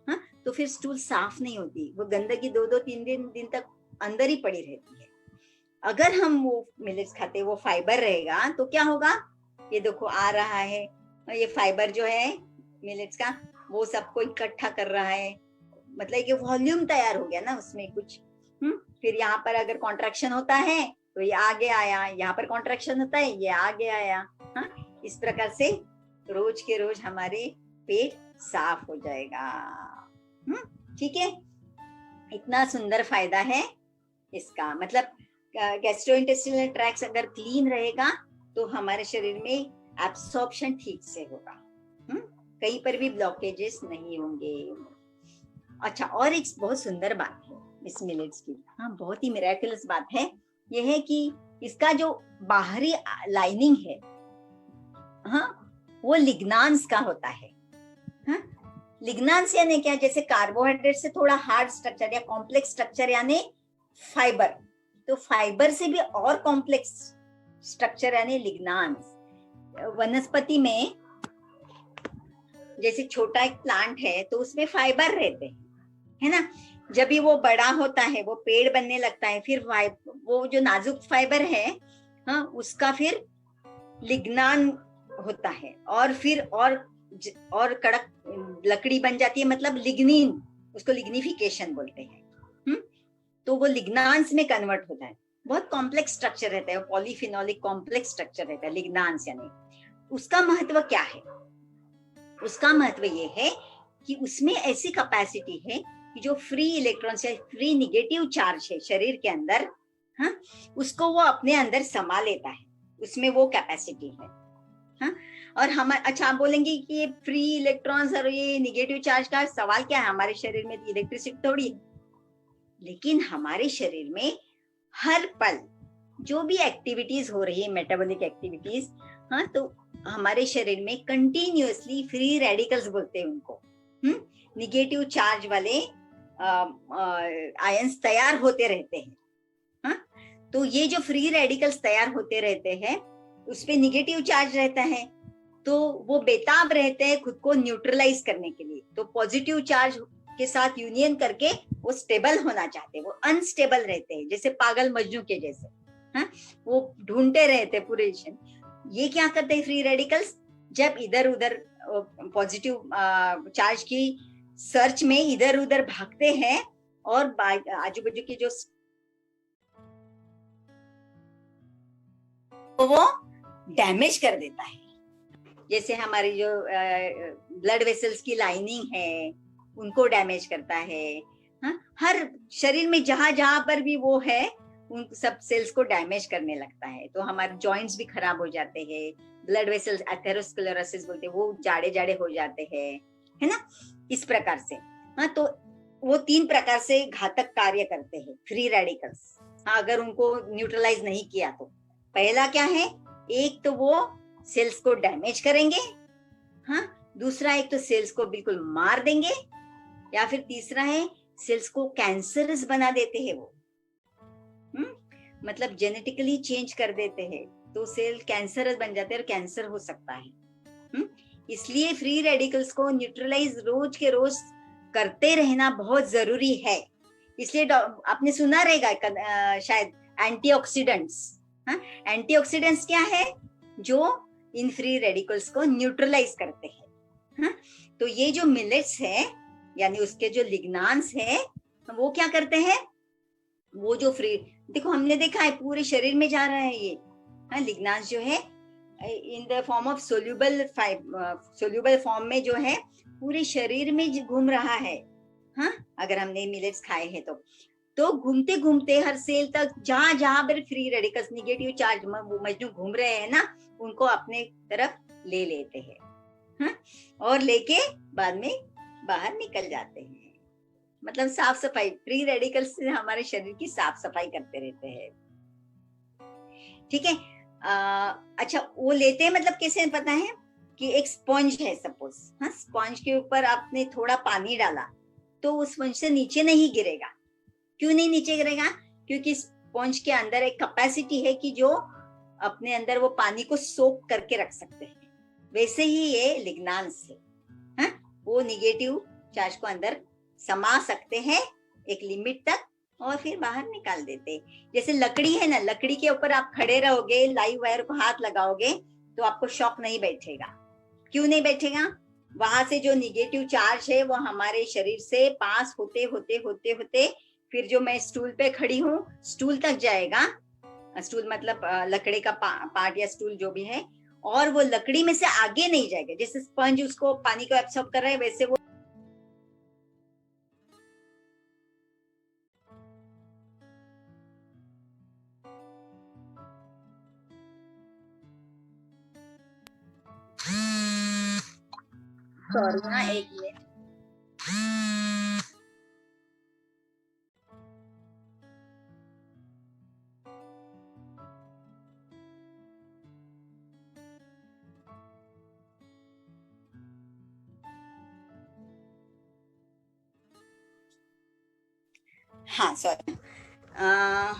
हाँ, तो फिर स्टूल साफ नहीं होती, वो गंदगी 2-3 दिन तक अंदर ही पड़ी रहती है। अगर हम वो मिलेट्स खाते, वो फाइबर रहेगा, तो क्या होगा, ये देखो आ रहा है, ये फाइबर जो है मिलेट्स का, वो सबको इकट्ठा कर रहा है, मतलब कि वॉल्यूम तैयार हो गया ना उसमें कुछ। फिर यहाँ पर अगर कॉन्ट्रैक्शन होता है तो ये आगे आया, यहाँ पर कॉन्ट्रैक्शन होता है, ये आगे आया, हाँ, इस प्रकार से रोज के रोज हमारे पेट साफ हो जाएगा, ठीक है। इतना सुंदर फायदा है इसका, मतलब गैस्ट्रोइंटेस्टिनल ट्रैक्ट अगर क्लीन रहेगा तो हमारे शरीर में एब्सॉर्प्शन ठीक से होगा, कहीं पर भी ब्लॉकेजेस नहीं होंगे। अच्छा, और एक बहुत सुंदर बात है इस मिलेट्स की, हाँ, बहुत ही मिरेकलस बात है, यह है कि इसका जो बाहरी लाइनिंग है, हाँ, वो लिग्नांस का होता है, हाँ, लिग्नांस यानी क्या, जैसे कार्बोहाइड्रेट से थोड़ा हार्ड स्ट्रक्चर या कॉम्प्लेक्स स्ट्रक्चर यानी फाइबर, तो फाइबर से भी और कॉम्प्लेक्स स्ट्रक्चर यानी लिग्नांस। वनस्पति में जैसे छोटा एक प्लांट है तो उसमें फाइबर रहते हैं, है ना। जब भी वो बड़ा होता है, वो पेड़ बनने लगता है, फिर वो जो नाजुक फाइबर है, हाँ, उसका फिर लिग्नान होता है, और फिर और कड़क लकड़ी बन जाती है, मतलब लिग्निन, उसको लिग्निफिकेशन बोलते हैं, तो वो लिग्नांस में कन्वर्ट होता है, बहुत कॉम्प्लेक्स स्ट्रक्चर रहता है, पॉलीफिनोलिक कॉम्प्लेक्स स्ट्रक्चर रहता है लिग्नांस यानी। उसका महत्व क्या है? उसका महत्व ये है कि उसमें ऐसी कैपेसिटी है कि जो फ्री इलेक्ट्रॉन्स या फ्री निगेटिव चार्ज है शरीर के अंदर, हाँ, उसको वो अपने अंदर समा लेता है, उसमें वो कैपेसिटी है, हाँ। और हम, अच्छा, आप बोलेंगे कि ये फ्री इलेक्ट्रॉन्स और ये निगेटिव चार्ज का सवाल क्या है, हमारे शरीर में इलेक्ट्रिसिटी थोड़ी है, लेकिन हमारे शरीर में हर पल जो भी एक्टिविटीज हो रही है, मेटाबॉलिक एक्टिविटीज, हाँ, तो हमारे शरीर में कंटिन्यूअसली फ्री रेडिकल्स बोलते हैं उनको, निगेटिव चार्ज वाले आयंस तैयार होते रहते हैं, हाँ। तो ये जो फ्री रेडिकल्स तैयार होते रहते हैं, उस पे निगेटिव चार्ज रहता है, तो वो बेताब रहते हैं खुद को न्यूट्रलाइज करने के लिए, तो पॉजिटिव चार्ज के साथ यूनियन करके वो स्टेबल होना चाहते हैं, वो अनस्टेबल रहते हैं, जैसे पागल मजनू के जैसे, हाँ, वो ढूंढते रहते हैं पूरे। ये क्या करते हैं फ्री रेडिकल्स, जब इधर उधर पॉजिटिव चार्ज की सर्च में इधर उधर भागते हैं, और आजू बाजू की जो वो डैमेज कर देता है। जैसे हमारी जो ब्लड वेसल्स की लाइनिंग है उनको डैमेज करता है। हाँ, हर शरीर में जहां जहां पर भी वो है उन सब सेल्स को डैमेज करने लगता है। तो हमारे जॉइंट्स भी खराब हो जाते हैं, ब्लड वेसल्स एथेरोस्क्लेरोसिस बोलते हैं, वो जाड़े जाड़े हो जाते हैं, है ना, इस प्रकार से। हाँ, तो वो 3 प्रकार से घातक कार्य करते हैं फ्री रेडिकल्स। हाँ, अगर उनको न्यूट्रलाइज नहीं किया तो पहला क्या है, एक तो वो सेल्स को डैमेज करेंगे, हाँ, दूसरा एक तो सेल्स को बिल्कुल मार देंगे, या फिर तीसरा है सेल्स को कैंसरस बना देते हैं वो। मतलब जेनेटिकली चेंज कर देते हैं तो सेल कैंसरस बन जाते हैं और कैंसर हो सकता है। इसलिए फ्री रेडिकल्स को न्यूट्रलाइज रोज के रोज करते रहना बहुत जरूरी है। इसलिए आपने सुना रहेगा शायद एंटीऑक्सीडेंट्स। एंटीऑक्सीडेंट्स क्या है, जो इन फ्री रेडिकल्स को न्यूट्रलाइज करते हैं। हाँ? तो ये जो मिलेट्स है यानी उसके जो लिग्नांस है वो क्या करते हैं, वो जो फ्री, देखो हमने देखा है पूरे शरीर में जा रहा है ये। हाँ, लिग्नांस जो है in the form of soluble form में जो है पूरे शरीर में घूम रहा है। हाँ, अगर हमने मिलेट्स खाए हैं तो घूमते घूमते हर सेल तक जहां जहां पर free radicals negative charge Majnu घूम रहे हैं ना, उनको अपने तरफ ले लेते हैं। हाँ? और लेके बाद में बाहर निकल जाते हैं। मतलब साफ सफाई, फ्री रेडिकल्स से हमारे शरीर की साफ सफाई करते रहते हैं। ठीक है। अच्छा, वो लेते हैं मतलब कैसे पता है कि एक स्पंज है सपोज। हाँ, स्पंज के ऊपर आपने थोड़ा पानी डाला तो उस स्पंज से नीचे नहीं गिरेगा। क्यों नहीं नीचे गिरेगा? क्योंकि स्पंज के अंदर एक कैपेसिटी है कि जो अपने अंदर वो पानी को सोक करके रख सकते हैं। वैसे ही ये लिग्नांस है। हाँ? वो निगेटिव चार्ज को अंदर समा सकते हैं एक लिमिट तक और फिर बाहर निकाल देते। जैसे लकड़ी है ना, लकड़ी के ऊपर आप खड़े रहोगे, लाइव वायर को हाथ लगाओगे तो आपको शॉक नहीं बैठेगा। क्यों नहीं बैठेगा? वहां से जो निगेटिव चार्ज है वो हमारे शरीर से पास होते होते होते होते फिर जो मैं स्टूल पे खड़ी हूँ स्टूल तक जाएगा। स्टूल मतलब लकड़ी का पार्ट या स्टूल जो भी है, और वो लकड़ी में से आगे नहीं जाएगा। जैसे स्पंज उसको पानी को एब्सॉर्ब कर रहा है वैसे वो सॉरी ना, एक मिनट। हाँ सॉरी, हाँ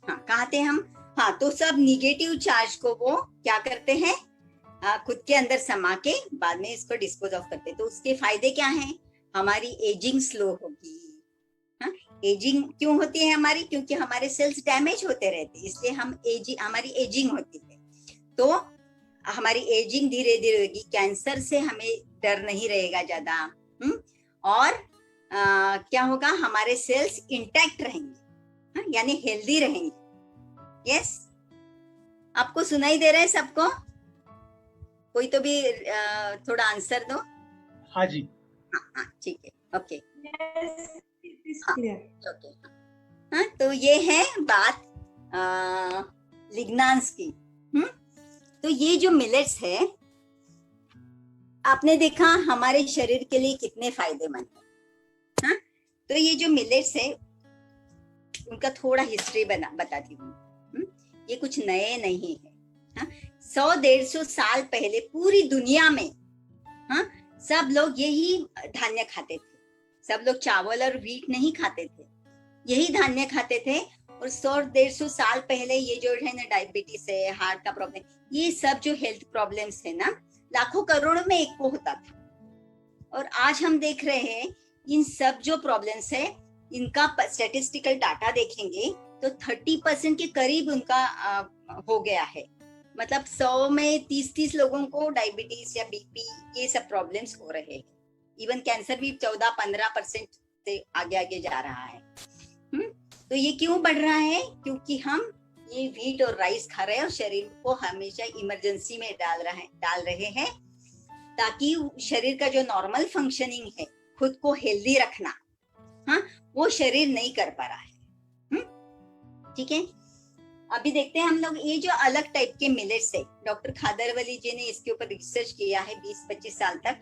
कहाँ थे हम? हाँ, तो सब निगेटिव चार्ज को वो क्या करते हैं, खुद के अंदर समा के बाद में इसको डिस्पोज ऑफ करते हैं। तो उसके फायदे क्या हैं? हमारी एजिंग स्लो होगी। हाँ? एजिंग क्यों होती है हमारी? क्योंकि हमारे सेल्स डैमेज होते रहते हैं, इसलिए हमारी एजिंग होती है। तो हमारी एजिंग धीरे धीरे होगी, कैंसर से हमें डर नहीं रहेगा ज्यादा। और क्या होगा, हमारे सेल्स इंटैक्ट रहेंगे। हाँ? यानी हेल्दी रहेंगे। यस, आपको सुनाई दे रहा है सबको? कोई तो भी थोड़ा आंसर दो। हाँ जी। हाँ, ठीक है, ओके। क्लियर। ओके। हाँ, तो ये है बात लिग्नांस की। तो ये जो मिलेट्स है आपने देखा हमारे शरीर के लिए कितने फायदेमंद है। हाँ? तो ये जो मिलेट्स है उनका थोड़ा हिस्ट्री बताती हूँ। ये कुछ नए नहीं है। हाँ? 100-150 साल पहले पूरी दुनिया में सब लोग यही धान्य खाते थे। सब लोग चावल और व्हीट नहीं खाते थे, यही धान्य खाते थे। और 100-150 साल पहले ये जो है ना डायबिटीज है, हार्ट का प्रॉब्लम, ये सब जो हेल्थ प्रॉब्लम्स है ना, लाखों करोड़ों में एक को होता था। और आज हम देख रहे हैं इन सब जो प्रॉब्लम्स है इनका स्टैटिस्टिकल डाटा देखेंगे तो 30% के करीब उनका हो गया है। मतलब 100 में 30 लोगों को डायबिटीज या बीपी ये सब प्रॉब्लम्स हो रहे हैं। इवन कैंसर भी 14-15% से आगे आगे जा रहा है। तो ये क्यों बढ़ रहा है? क्योंकि हम ये व्हीट और राइस खा रहे हैं और शरीर को हमेशा इमरजेंसी में डाल रहे हैं, ताकि शरीर का जो नॉर्मल फंक्शनिंग है, खुद को हेल्दी रखना, हाँ, वो शरीर नहीं कर पा रहा है। ठीक है, अभी देखते हैं हम लोग ये जो अलग टाइप के मिलेट्स है, डॉक्टर खादरवली जी ने इसके ऊपर रिसर्च किया है 20-25 साल तक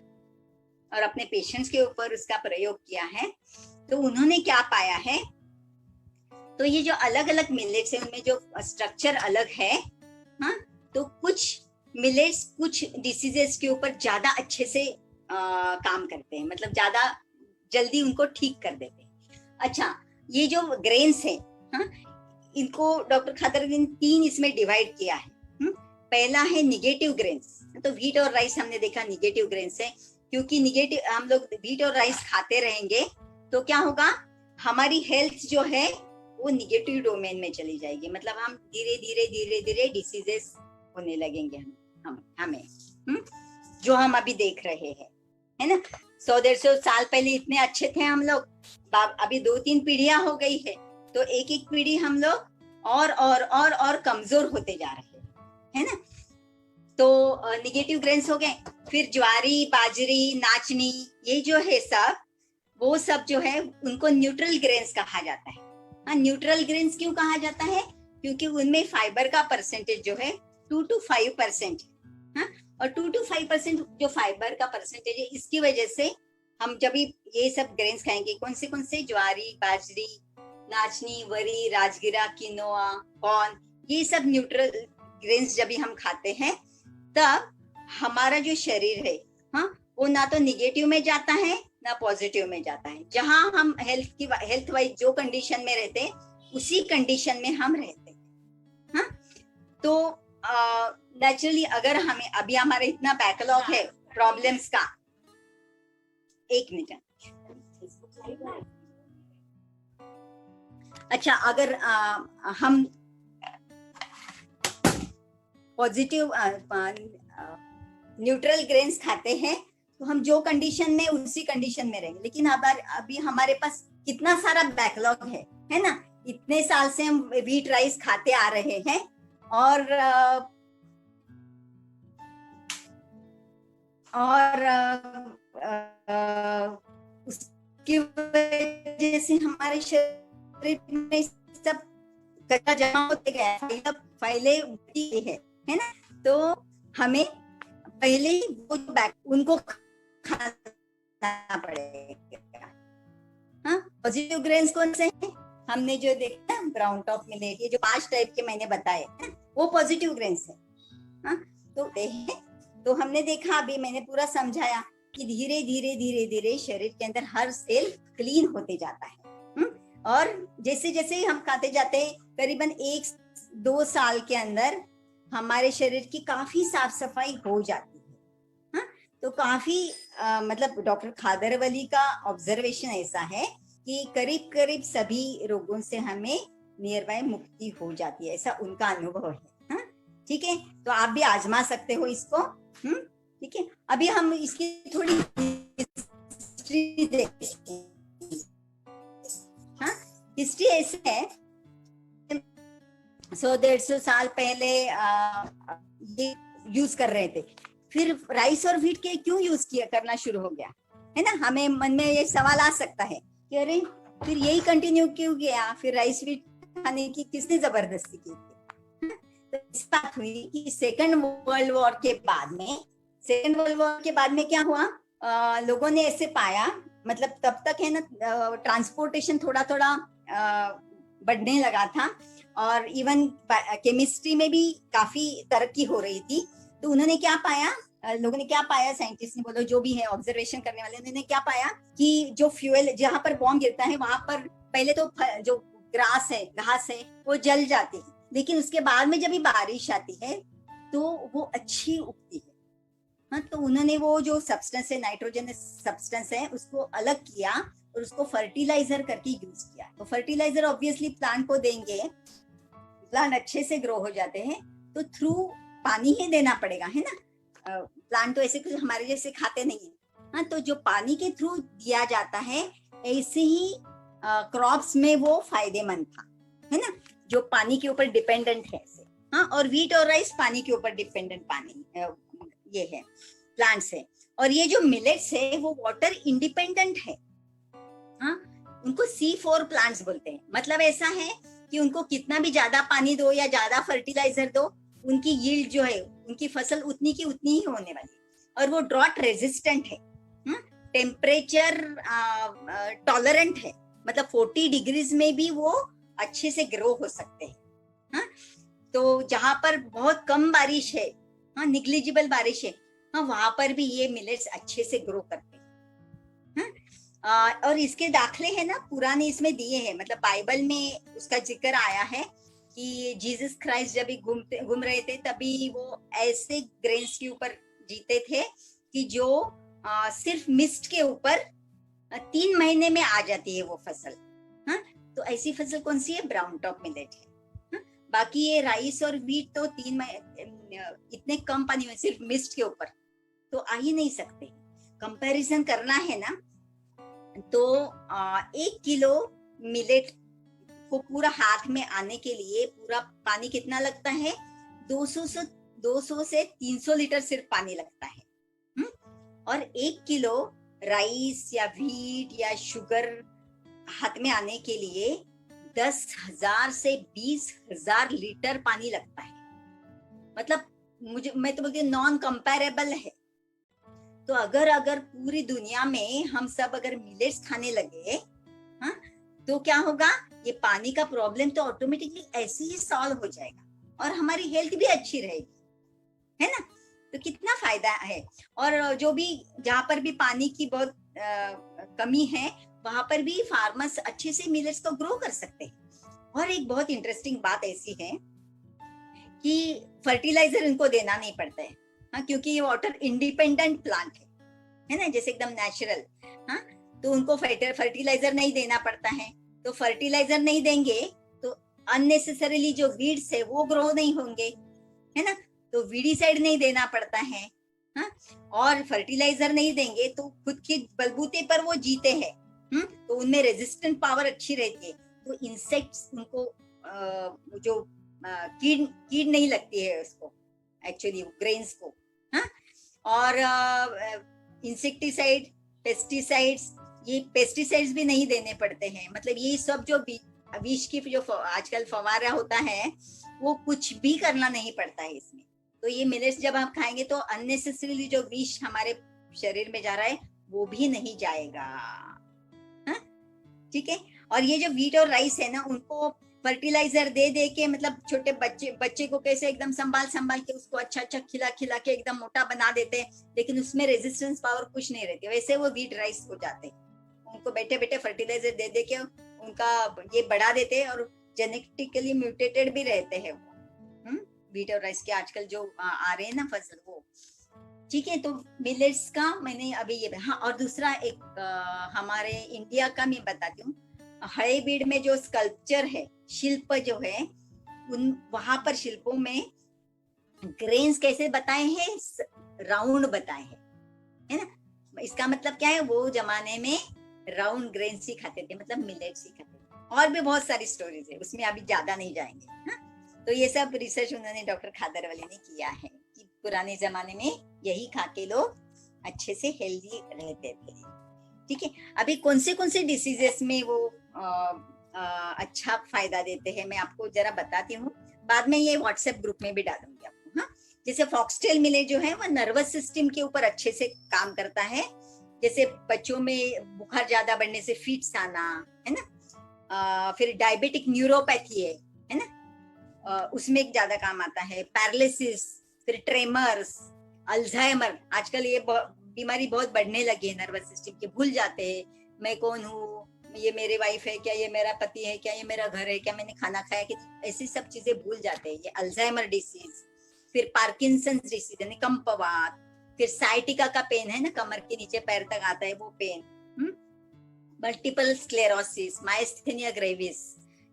और अपने पेशेंट्स के ऊपर उसका प्रयोग किया है। तो उन्होंने क्या पाया है, तो ये जो अलग अलग मिलेट्स है उनमें जो स्ट्रक्चर अलग है, हाँ, तो कुछ मिलेट्स कुछ डिसीजेस के ऊपर ज्यादा अच्छे से काम करते हैं, मतलब ज्यादा जल्दी उनको ठीक कर देते हैं। अच्छा, ये जो ग्रेन्स है, हाँ, इनको डॉक्टर खादरवली ने 3 इसमें डिवाइड किया है। पहला है निगेटिव ग्रेन्स, तो व्हीट और राइस हमने देखा निगेटिव ग्रेन्स है, क्योंकि निगेटिव हम लोग व्हीट और राइस खाते रहेंगे तो क्या होगा, हमारी हेल्थ जो है वो निगेटिव डोमेन में चली जाएगी, मतलब हम धीरे धीरे डिसीजेस होने लगेंगे हमें जो हम अभी देख रहे हैं, है ना। 100-150 साल पहले इतने अच्छे थे हम लोग, अभी 2-3 पीढ़ियां हो गई है, तो एक एक पीढ़ी हम लोग और कमजोर होते जा रहे हैं, है ना। तो निगेटिव ग्रेन्स हो गए, फिर ज्वारी, बाजरी, नाचनी, ये जो है सब, वो सब जो है उनको न्यूट्रल ग्रेन्स कहा जाता है। हाँ, न्यूट्रल ग्रेन्स क्यों कहा जाता है, क्योंकि उनमें फाइबर का परसेंटेज जो है 2-5%, हाँ, और 2-5% जो फाइबर का परसेंटेज है, इसकी वजह से हम जब ये सब ग्रेन्स खाएंगे, कौन से ज्वारी, बाजरी, नाचनी, वरी, राजगिरा, किनोआ, कॉर्न, ये सब न्यूट्रल ग्रेन्स जब भी हम खाते हैं, तब हमारा जो शरीर है, हाँ, वो ना तो निगेटिव में जाता है ना पॉजिटिव में जाता है। जहां हम हेल्थ वाइज जो कंडीशन में रहते हैं, उसी कंडीशन में हम रहते हैं, हाँ। तो नेचुरली अगर हमें अभी हमारा इतना बैकलॉग है प्रॉब्लम्स का, एक मिनट, अच्छा, अगर हम पॉजिटिव न्यूट्रल ग्रेन्स खाते हैं तो हम जो कंडीशन में उसी कंडीशन में रहेंगे, लेकिन अभी हमारे पास कितना सारा बैकलॉग है ना। इतने साल से हम व्हीट राइस खाते आ रहे हैं और उसकी वजह से हमारे शरीर में सब कचरा जमा होते गया, फाइलें है ना। तो हमें पहले वो उनको खाना पड़ेगा। हाँ, पॉजिटिव ग्रेन्स कौन से हैं, हमने जो देखा ब्राउन टॉप मिलेट, ये जो 5 टाइप के मैंने बताए, वो पॉजिटिव ग्रेन्स है। हाँ, तो हमने देखा, अभी मैंने पूरा समझाया कि धीरे धीरे शरीर के अंदर हर सेल क्लीन होते जाता है। और जैसे जैसे हम खाते जाते हैं, करीबन 1-2 साल के अंदर हमारे शरीर की काफी साफ सफाई हो जाती है। हाँ, तो काफी मतलब डॉक्टर खादरवली का ऑब्जर्वेशन ऐसा है कि करीब करीब सभी रोगों से हमें नियर बाय मुक्ति हो जाती है, ऐसा उनका अनुभव है। हाँ, ठीक है, तो आप भी आजमा सकते हो इसको। ठीक है, अभी हम इसकी थोड़ी हिस्ट्री देखते हैं। हाँ, हिस्ट्री ऐसे है, 100-150 साल पहले ये यूज कर रहे थे, फिर राइस और व्हीट के क्यों यूज करना शुरू हो गया, है ना। हमें मन में ये सवाल आ सकता है कि अरे फिर यही कंटिन्यू क्यों गया, फिर राइस व्हीट खाने की किसने जबरदस्ती की थी। तो इस बात हुई कि सेकेंड वर्ल्ड वॉर के बाद में क्या हुआ, लोगों ने ऐसे पाया, मतलब तब तक है ना ट्रांसपोर्टेशन थोड़ा बढ़ने लगा था, और इवन केमिस्ट्री में भी काफी तरक्की हो रही थी। तो उन्होंने क्या पाया, लोगों ने क्या पाया, साइंटिस्ट ने बोलो जो भी है ऑब्जर्वेशन करने वाले, उन्होंने क्या पाया कि जो फ्यूल जहां पर बॉम्ब गिरता है वहां पर पहले तो जो घास है वो जल जाती है, लेकिन उसके बाद में जब भी बारिश आती है तो वो अच्छी उगती है। हाँ, तो उन्होंने वो जो सब्सटेंस है, नाइट्रोजनस सब्सटेंस है, उसको अलग किया और उसको फर्टिलाइजर करके यूज किया। तो फर्टिलाइजर ऑब्वियसली प्लांट को देंगे, प्लांट अच्छे से ग्रो हो जाते हैं, तो थ्रू पानी ही देना पड़ेगा, है ना। प्लांट तो ऐसे कुछ हमारे जैसे खाते नहीं है। हाँ, तो जो पानी के थ्रू दिया जाता है, ऐसे ही क्रॉप्स में वो फायदेमंद था, है ना। जो पानी के ऊपर डिपेंडेंट है ऐसे। हाँ, और व्हीट और राइस पानी के ऊपर डिपेंडेंट पानी ये है, प्लांट्स है। और ये जो मिलेट्स है वो वाटर इंडिपेंडेंट है। हाँ, उनको C4 प्लांट्स बोलते हैं। मतलब ऐसा है कि उनको कितना भी ज्यादा पानी दो या ज्यादा फर्टिलाइजर दो, उनकी यील्ड जो है, उनकी फसल उतनी की उतनी ही होने वाली। और वो ड्रॉट रेजिस्टेंट है, टेम्परेचर टॉलरेंट है। मतलब 40 डिग्रीज में भी वो अच्छे से ग्रो हो सकते हैं। हाँ, तो जहां पर बहुत कम बारिश है, हाँ, निग्लिजिबल बारिश है, हाँ, वहां पर भी ये मिलेट्स अच्छे से ग्रो करते हैं। और इसके दाखले है ना पुराने इसमें दिए हैं। मतलब बाइबल में उसका जिक्र आया है कि जीसस क्राइस्ट जब भी घूम रहे थे तभी वो ऐसे ग्रेन्स के ऊपर जीते थे कि जो सिर्फ मिस्ट के ऊपर 3 महीने में आ जाती है वो फसल। हाँ, तो ऐसी फसल कौन सी है? ब्राउन टॉप मिलेट है। हाँ? बाकी ये राइस और व्हीट तो 3 इतने कम पानी में सिर्फ मिस्ट के ऊपर तो आ ही नहीं सकते। कंपैरिजन करना है ना, तो 1 किलो मिलेट को पूरा हाथ में आने के लिए पूरा पानी कितना लगता है? 200 से 300 लीटर सिर्फ पानी लगता है। और 1 किलो राइस या व्हीट या शुगर हाथ में आने के लिए 10,000 से 20,000 लीटर पानी लगता है। मतलब मैं तो बोलती हूँ नॉन कंपेरेबल है। तो अगर पूरी दुनिया में हम सब अगर मिलेट्स खाने लगे, हाँ, तो क्या होगा? ये पानी का प्रॉब्लम तो ऑटोमेटिकली ऐसे ही सॉल्व हो जाएगा और हमारी हेल्थ भी अच्छी रहेगी, है ना? तो कितना फायदा है। और जो भी जहाँ पर भी पानी की बहुत कमी है वहां पर भी फार्मर्स अच्छे से मिलेट्स को ग्रो कर सकते हैं। और एक बहुत इंटरेस्टिंग बात ऐसी है कि फर्टिलाइजर इनको देना नहीं पड़ता है। हाँ, क्योंकि ये वाटर इंडिपेंडेंट प्लांट है ना, जैसे एकदम नेचुरल। हाँ, तो उनको फर्टिलाइजर नहीं देना पड़ता है। तो फर्टिलाइजर नहीं देंगे तो अननेसेसरीली जो वीड्स है वो ग्रो नहीं होंगे, है ना? तो वीडीसाइड नहीं देना पड़ता है। हाँ, और फर्टिलाइजर नहीं देंगे तो खुद के बलबूते पर वो जीते हैं। तो उनमें रेजिस्टेंट पावर अच्छी रहती है। तो इंसेक्ट्स उनको जो कीड नहीं लगती है उसको, एक्चुअली ग्रेन्स को। हाँ, और इंसेक्टिसाइड, पेस्टिसाइड्स, ये पेस्टिसाइड्स भी नहीं देने पड़ते हैं। मतलब ये सब जो विष की जो आजकल फवारा होता है वो कुछ भी करना नहीं पड़ता है इसमें। तो ये मिलेट्स जब आप खाएंगे तो अननेसेसरीली जो विष हमारे शरीर में जा रहा है वो भी नहीं जाएगा। ठीक है। और ये जो व्हीट और राइस है ना, उनको फर्टिलाइजर दे दे के, मतलब छोटे बच्चे को कैसे एकदम संभाल के उसको अच्छा खिला के एकदम मोटा बना देते हैं, लेकिन उसमें रेजिस्टेंस पावर कुछ नहीं रहती। वैसे वो व्हीट राइस हो जाते हैं। उनको बैठे फर्टिलाइजर दे दे के उनका ये बढ़ा देते हैं और जेनेटिकली म्यूटेटेड भी रहते हैं वो। व्हीट और राइस के आजकल जो आ रहे हैं ना फसल वो। ठीक है, तो मिलेट्स का मैंने अभी ये। हाँ, और दूसरा एक हमारे इंडिया का मैं बताती हूँ। हड़ेबीड़ में जो स्कल्पचर है, शिल्प जो है, उन वहां पर शिल्पों में ग्रेन्स कैसे बताए हैं? राउंड बताए हैं, है ना? इसका मतलब क्या है? वो जमाने में राउंड ग्रेन्स ही खाते थे, मतलब मिलेट्स ही खाते थे। और भी बहुत सारी स्टोरीज है उसमें, अभी ज्यादा नहीं जाएंगे। हाँ? तो ये सब रिसर्च उन्होंने डॉक्टर खादरवली ने किया है कि पुराने जमाने में यही खा के लोग अच्छे से हेल्दी रहते थे। ठीक है। अभी कौन से डिसीजेस में वो अच्छा फायदा देते हैं मैं आपको जरा बताती हूँ। बाद में ये व्हाट्सएप ग्रुप में भी डालूंगी आपको। हाँ, जैसे फॉक्सटेल मिलेट जो है वो नर्वस सिस्टम के ऊपर अच्छे से काम करता है। जैसे बच्चों में बुखार ज्यादा बढ़ने से फिट्स आना, है ना? फिर डायबिटिक न्यूरोपैथी है ना, उसमें ज्यादा काम आता है। पैरालिसिस, फिर ट्रेमर्स, अल्जाइमर। आजकल ये बीमारी बहुत बढ़ने लगी है नर्वस सिस्टम की। भूल जाते हैं मैं कौन हूँ, ये मेरी वाइफ है क्या, ये मेरा पति है क्या, ये मेरा घर है क्या, मैंने खाना खाया कि, ऐसी सब चीजें भूल जाते हैं। ये अल्जाइमर डिसीज। फिर पार्किंसंस डिसीज यानी कंपवात। फिर साइटिका का पेन है ना, कमर के नीचे पैर तक आता है वो pain. Multiple sclerosis, myasthenia gravis,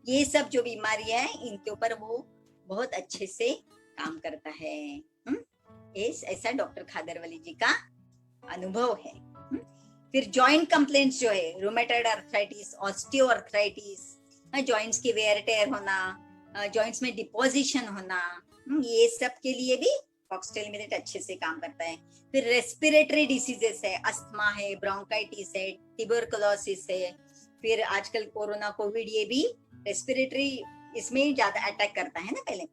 ये सब जो बीमारियां हैं इनके ऊपर वो बहुत अच्छे से काम करता है। ऐसा डॉक्टर खादरवली जी का अनुभव है। फिर जॉइंट कंप्लेंट्स जो है, रूमेटॉइड आर्थराइटिस, ऑस्टियोआर्थराइटिस, जॉइंट्स की वेयर टेयर होना, जॉइंट्स में डिपोजिशन होना, ये सब के लिए भी फॉक्सटेल मिलेट अच्छे से काम करता है। फिर रेस्पिरेटरी डिसीजेस है, अस्थमा है, ब्रोंकाइटिस है, ट्यूबरकुलोसिस है, फिर आजकल कोरोना कोविड, ये भी रेस्पिरेटरी इसमें ज्यादा अटैक करता है ना पहले,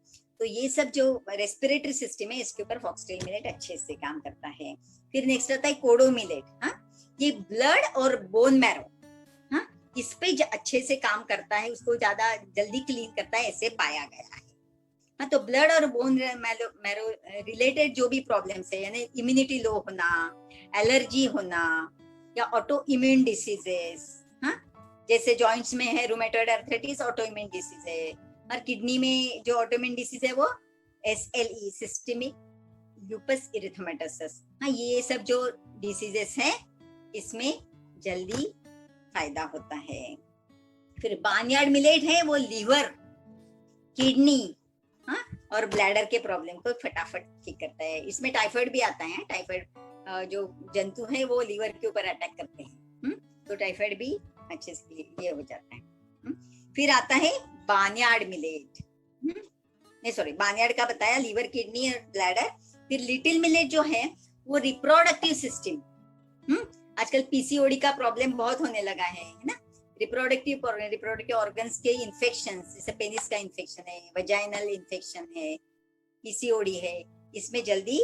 तो ये सब जो रेस्पिरेटरी सिस्टम है इसके ऊपर फॉक्सटेल मिलेट अच्छे से काम करता है। फिर नेक्स्ट आता है कोडो मिलेट। हाँ, ये ब्लड और बोन मैरो, हाँ, इस पे अच्छे से काम करता है, उसको ज्यादा जल्दी क्लीन करता है, ऐसे पाया गया है। हाँ, तो ब्लड और बोन मैरो रिलेटेड जो भी प्रॉब्लम्स है, यानी इम्यूनिटी लो होना, एलर्जी होना, या ऑटो इम्यून डिसीजेस, हाँ, जैसे जॉइंट्स में है rheumatoid arthritis, auto immune disease है, और किडनी में जो ऑटो इम्यून डिसीज है वो SLE, सिस्टेमिक लूपस इरिथेमेटोसस। हाँ, ये सब जो डिसीजेस हैं इसमें जल्दी फायदा होता है। फिर बार्नयार्ड मिलेट है, वो लीवर, किडनी, हाँ, और ब्लैडर के प्रॉब्लम को फटाफट ठीक करता है। इसमें टाइफाइड भी आता है, टाइफाइड जो जंतु है वो लीवर के ऊपर अटैक करते हैं, तो टाइफाइड भी अच्छे से ये हो जाता है। फिर आता है बार्नयार्ड मिलेट, नहीं सॉरी, बार्नयार्ड का बताया, लीवर, किडनी और ब्लैडर। फिर लिटिल मिलेट जो है वो रिप्रोडक्टिव सिस्टम, आजकल PCOD का प्रॉब्लम बहुत होने लगा है ना, रिप्रोडक्टिव ऑर्गन्स के इन्फेक्शन, जैसे पेनिस का इन्फेक्शन है, वजाइनल इन्फेक्शन है, PCOD है, इसमें जल्दी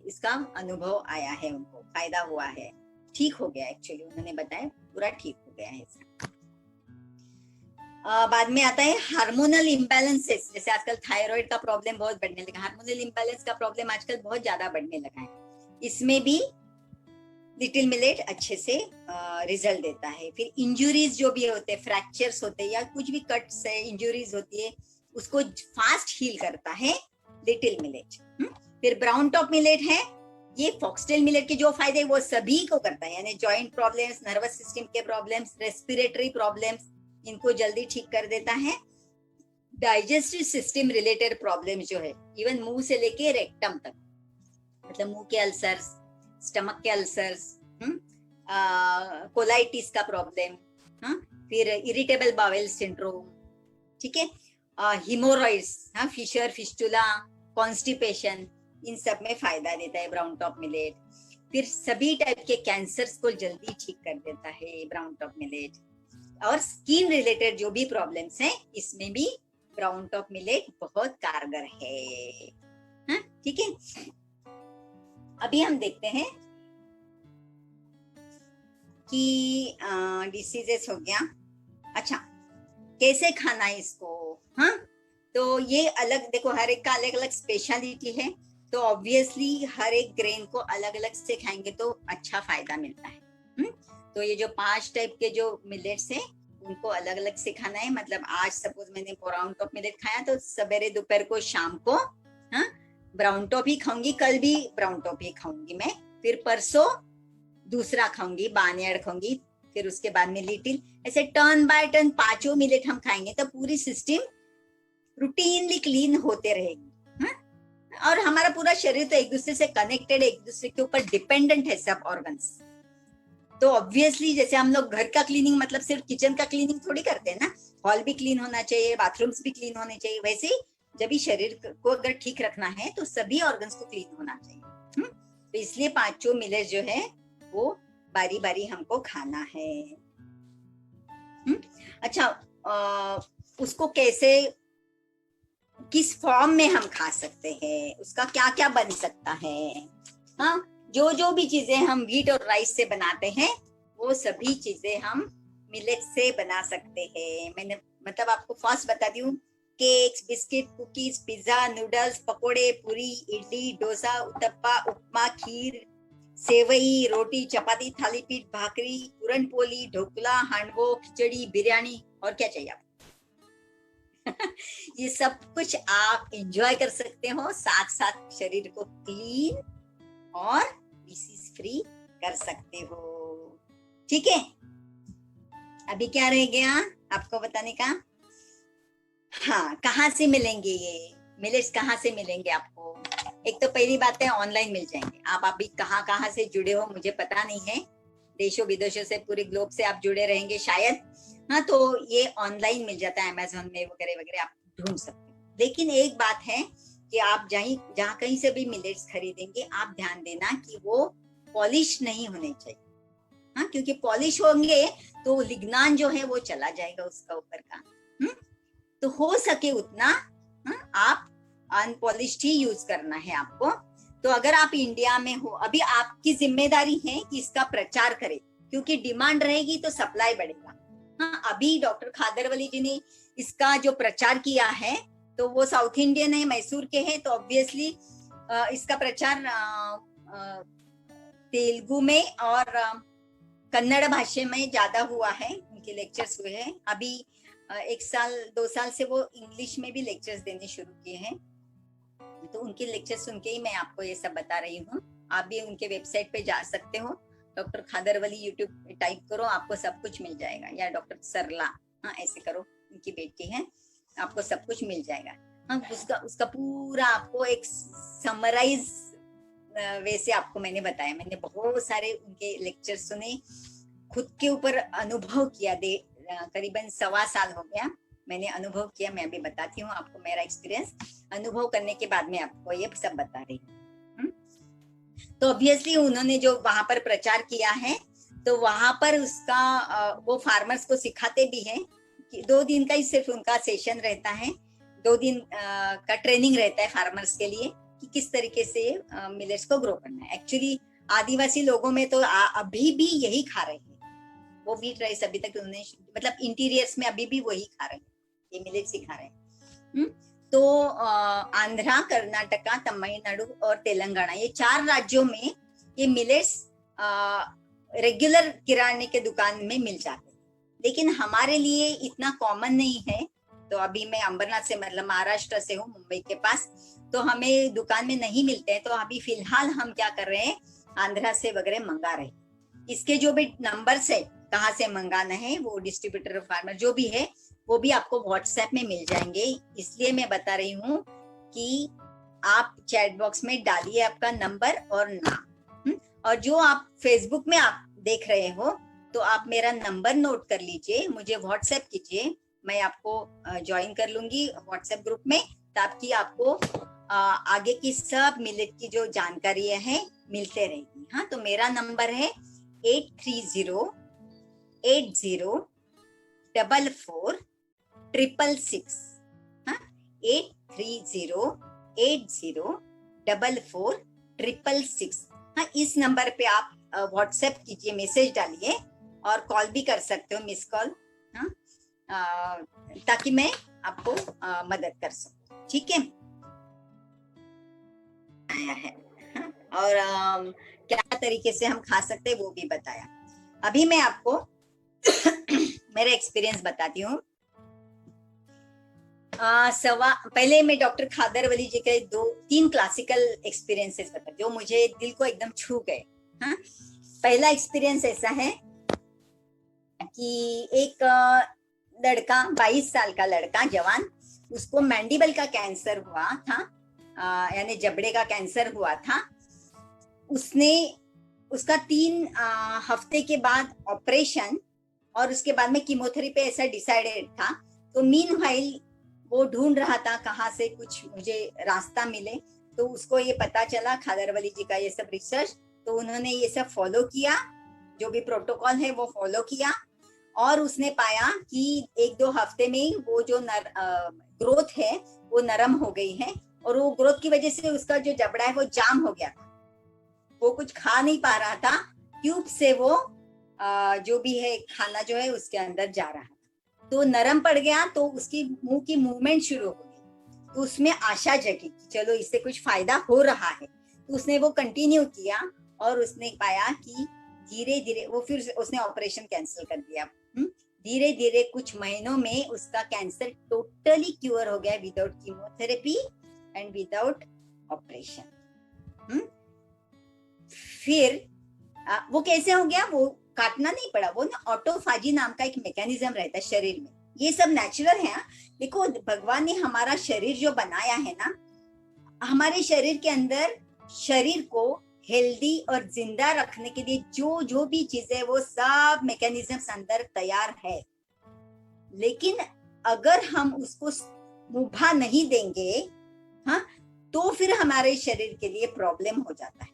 इसका अनुभव आया है, उनको फायदा हुआ है, ठीक हो गया, एक्चुअली उन्होंने बताया पूरा ठीक हो गया है इसका। बाद में आता है हार्मोनल इम्बैलेंसेस, जैसे आजकल थायराइड का प्रॉब्लम बहुत बढ़ने लगा, हार्मोनल इम्बैलेंस का प्रॉब्लम आजकल बहुत ज्यादा बढ़ने लगा है, इसमें भी लिटिल मिलेट अच्छे से रिजल्ट देता है। फिर इंजुरीज जो भी होते हैं, फ्रैक्चर्स होते हैं या कुछ भी कट्स है, इंजुरीज होती है, उसको फास्ट हील करता है लिटिल मिलेट। फिर ब्राउन टॉप मिलेट है, ये फॉक्सटेल मिलेट के जो फायदे वो सभी को करता है, यानी जॉइंट प्रॉब्लम्स, नर्वस सिस्टम के प्रॉब्लम्स, रेस्पिरेटरी प्रॉब्लम्स, इनको जल्दी ठीक कर देता है। डाइजेस्टिव सिस्टम रिलेटेड प्रॉब्लम्स जो है, इवन मुंह से लेके रेक्टम तक, मतलब मुंह के अल्सर्स, स्टमक के अल्सर्स, कोलाइटिस का प्रॉब्लम, फिर इरिटेबल बावेल सिंड्रोम, ठीक है, हिमोरॉइड्स, फिशर, फिस्टुला, कॉन्स्टिपेशन, इन सब में फायदा देता है ब्राउन टॉप मिलेट। फिर सभी टाइप के कैंसर्स को जल्दी ठीक कर देता है ब्राउन टॉप मिलेट। और स्किन रिलेटेड जो भी प्रॉब्लम्स हैं इसमें भी ब्राउन टॉप मिलेट बहुत कारगर है, ठीक है। अभी हम देखते हैं कि डिसीजेस हो गया, अच्छा कैसे खाना है इसको, हाँ, तो ये अलग देखो, हर एक का अलग अलग स्पेशलिटी है, तो ऑब्वियसली हर एक ग्रेन को अलग अलग से खाएंगे तो अच्छा फायदा मिलता है। तो ये जो 5 टाइप के जो मिलेट्स हैं उनको अलग अलग से खाना है, मतलब आज सपोज मैंने ब्राउन टॉप मिलेट खाया तो सवेरे, दोपहर को, शाम को, हाँ, ब्राउन टॉप ही खाऊंगी, कल भी ब्राउन टॉप ही खाऊंगी मैं, फिर परसों दूसरा खाऊंगी, बार्नयार्ड खाऊंगी, फिर उसके बाद में लिटिल, ऐसे टर्न बाय टर्न 5 मिलेट हम खाएंगे तो पूरी सिस्टम रूटीनली क्लीन होते रहेगी। और हमारा पूरा शरीर तो एक दूसरे से कनेक्टेड है, एक दूसरे के ऊपर डिपेंडेंट है सब ऑर्गन्स, तो ऑब्वियसली जैसे हम लोग घर का क्लीनिंग मतलब सिर्फ किचन का क्लीनिंग थोड़ी करते हैं ना, हॉल भी क्लीन होना चाहिए, बाथरूम्स भी क्लीन होने चाहिए, वैसे ही जब भी शरीर को अगर ठीक रखना है तो सभी ऑर्गन्स को क्लीन होना चाहिए। तो इसलिए 5 मिलेट जो है वो बारी बारी हमको खाना है। अच्छा, उसको कैसे, किस फॉर्म में हम खा सकते हैं, उसका क्या क्या बन सकता है, हाँ, जो भी चीजें हम व्हीट और राइस से बनाते हैं वो सभी चीजें हम मिलेट से बना सकते हैं। मैंने मतलब आपको फर्स्ट बता दूं, cakes, biscuit, cookies, pizza, noodles, पकोड़े, पूरी, इडली, डोसा, उत्तप्पा, उपमा, खीर, सेवई, रोटी, चपाती, थाली पीठ, भाकरी, पूरन पोली, ढोकला, हांडवो, खिचड़ी, बिरयानी, और क्या चाहिए आपको ये सब कुछ आप एंजॉय कर सकते हो, साथ साथ शरीर को क्लीन और डिसीज फ्री कर सकते हो, ठीक है। अभी क्या रह गया आपको बताने का, हाँ, कहाँ से मिलेंगे ये मिलेट्स, कहाँ से मिलेंगे आपको। एक तो पहली बात है ऑनलाइन मिल जाएंगे, आप अभी कहाँ से जुड़े हो मुझे पता नहीं है, देशों विदेशों से, पूरे ग्लोब से आप जुड़े रहेंगे शायद, हाँ, तो ये ऑनलाइन मिल जाता है अमेज़न में वगैरह वगैरह, आप ढूंढ सकते हो। लेकिन एक बात है कि आप जहाँ कहीं से भी मिलेट्स खरीदेंगे, आप ध्यान देना कि वो पॉलिश नहीं होने चाहिए। हाँ, क्योंकि पॉलिश होंगे तो लिग्नान जो है वो चला जाएगा उसका ऊपर का। तो हो सके उतना आप अनपॉलिश्ड ही यूज करना है आपको। तो अगर आप इंडिया में हो, अभी आपकी जिम्मेदारी है कि इसका प्रचार करें, क्योंकि डिमांड रहेगी तो सप्लाई बढ़ेगा। हाँ, अभी डॉक्टर खादरवली जी ने इसका जो प्रचार किया है, तो वो साउथ इंडियन है, मैसूर के हैं, तो ऑब्वियसली इसका प्रचार तेलुगु में और कन्नड़ भाषा में ज्यादा हुआ है, उनके लेक्चर्स हुए हैं। अभी 1 साल 2 साल से वो इंग्लिश में भी लेक्चर्स देने शुरू किए हैं, तो उनके लेक्चर सुन के ही मैं आपको ये सब बता रही हूँ। आप भी उनके वेबसाइट पे जा सकते हो, डॉक्टर खादरवली यूट्यूब पे टाइप करो, आपको सब कुछ मिल जाएगा, या डॉक्टर सरला, हाँ ऐसे करो, उनकी बेटी है, आपको सब कुछ मिल जाएगा। हाँ, उसका पूरा आपको एक समराइज वैसे आपको मैंने बताया। मैंने बहुत सारे उनके लेक्चर सुने, खुद के ऊपर अनुभव किया, करीबन 1.25 साल हो गया मैंने अनुभव किया। मैं अभी बताती हूँ आपको मेरा एक्सपीरियंस, अनुभव करने के बाद मैं आपको ये सब बता रही हूँ। तो ऑब्वियसली उन्होंने जो वहां पर प्रचार किया है, तो वहां पर उसका वो फार्मर्स को सिखाते भी हैं कि 2 दिन का ही सिर्फ उनका सेशन रहता है, 2 दिन का ट्रेनिंग रहता है फार्मर्स के लिए कि किस तरीके से मिलेट्स को ग्रो करना है। एक्चुअली आदिवासी लोगों में तो अभी भी यही खा रहे हैं, वो व्हीट राइस अभी तक उन्होंने, मतलब इंटीरियर्स में अभी भी वही खा रहे हैं, ये मिलेट्स ही खा रहे हैं। तो आंध्रा, कर्नाटका, तमिलनाडु और तेलंगाना, ये 4 राज्यों में ये मिलेट्स रेगुलर किराने के दुकान में मिल जाते हैं, लेकिन हमारे लिए इतना कॉमन नहीं है। तो अभी मैं अंबरनाथ से, मतलब महाराष्ट्र से हूँ, मुंबई के पास, तो हमें दुकान में नहीं मिलते हैं। तो अभी फिलहाल हम क्या कर रहे हैं, आंध्रा से वगैरह मंगा रहे हैं। इसके जो भी नंबर्स है, कहाँ से मंगाना है, वो डिस्ट्रीब्यूटर, फार्मर जो भी है, वो भी आपको व्हाट्सएप में मिल जाएंगे। इसलिए मैं बता रही हूँ कि आप चैट बॉक्स में डालिए आपका नंबर और नाम। और जो आप फेसबुक में आप देख रहे हो, तो आप मेरा नंबर नोट कर लीजिए, मुझे व्हाट्सएप कीजिए, मैं आपको ज्वाइन कर लूंगी व्हाट्सएप ग्रुप में, ताकि आपको आगे की सब मिलेट की जो जानकारी है मिलते रहेगी। हाँ, तो मेरा नंबर है 8308046666। हाँ, 8308046666। हाँ, इस नंबर पे आप व्हाट्सएप कीजिए, मैसेज डालिए, और कॉल भी कर सकते हो, मिस कॉल, हाँ, ताकि मैं आपको मदद कर सकूं। ठीक है, आया है। हाँ? और क्या तरीके से हम खा सकते हैं वो भी बताया। अभी मैं आपको मेरा एक्सपीरियंस बताती हूँ। पहले मैं डॉक्टर खादरवली जी के 2-3 क्लासिकल एक्सपीरियंसेस बताती हूँ, मुझे दिल को एकदम छू गए। हाँ, पहला एक्सपीरियंस ऐसा है कि एक लड़का, 22 साल का लड़का, जवान, उसको मैंडिबल का कैंसर हुआ था, यानी जबड़े का कैंसर हुआ था। उसका 3 हफ्ते के बाद ऑपरेशन, और उसके बाद में कीमोथेरेपी ऐसा डिसाइडेड था। तो मीनवाइल वो ढूंढ रहा था कहाँ से कुछ मुझे रास्ता मिले, तो उसको ये पता चला खादरवली जी का ये सब रिसर्च, तो उन्होंने ये सब फॉलो किया, जो भी प्रोटोकॉल है वो फॉलो किया, और उसने पाया कि 1-2 हफ्ते में वो जो ग्रोथ है वो नरम हो गई है, और वो ग्रोथ की वजह से उसका जो जबड़ा है वो जाम हो गया था, वो कुछ खा नहीं पा रहा था, ट्यूब से वो जो भी है खाना जो है उसके अंदर जा रहा था, तो नरम पड़ गया, तो उसकी मुंह की मूवमेंट शुरू हो गई, तो उसमें आशा जगी, चलो इससे कुछ फायदा हो रहा है, तो उसने वो कंटिन्यू किया, और उसने पाया कि धीरे धीरे वो, फिर उसने ऑपरेशन कैंसिल कर दिया। धीरे धीरे कुछ महीनों में उसका कैंसर टोटली क्योर हो गया, without chemotherapy and without operation. फिर वो कैसे हो गया, वो काटना नहीं पड़ा, वो ना ऑटोफाजी नाम का एक मैकेनिज्म रहता है शरीर में, ये सब नेचुरल है। देखो, भगवान ने हमारा शरीर जो बनाया है ना, हमारे शरीर के अंदर, शरीर को हेल्दी और जिंदा रखने के लिए जो जो भी चीजें, वो सब मैकेनिज्म्स अंदर तैयार है, लेकिन अगर हम उसको मुभा नहीं देंगे, हाँ, तो फिर हमारे शरीर के लिए प्रॉब्लम हो जाता है।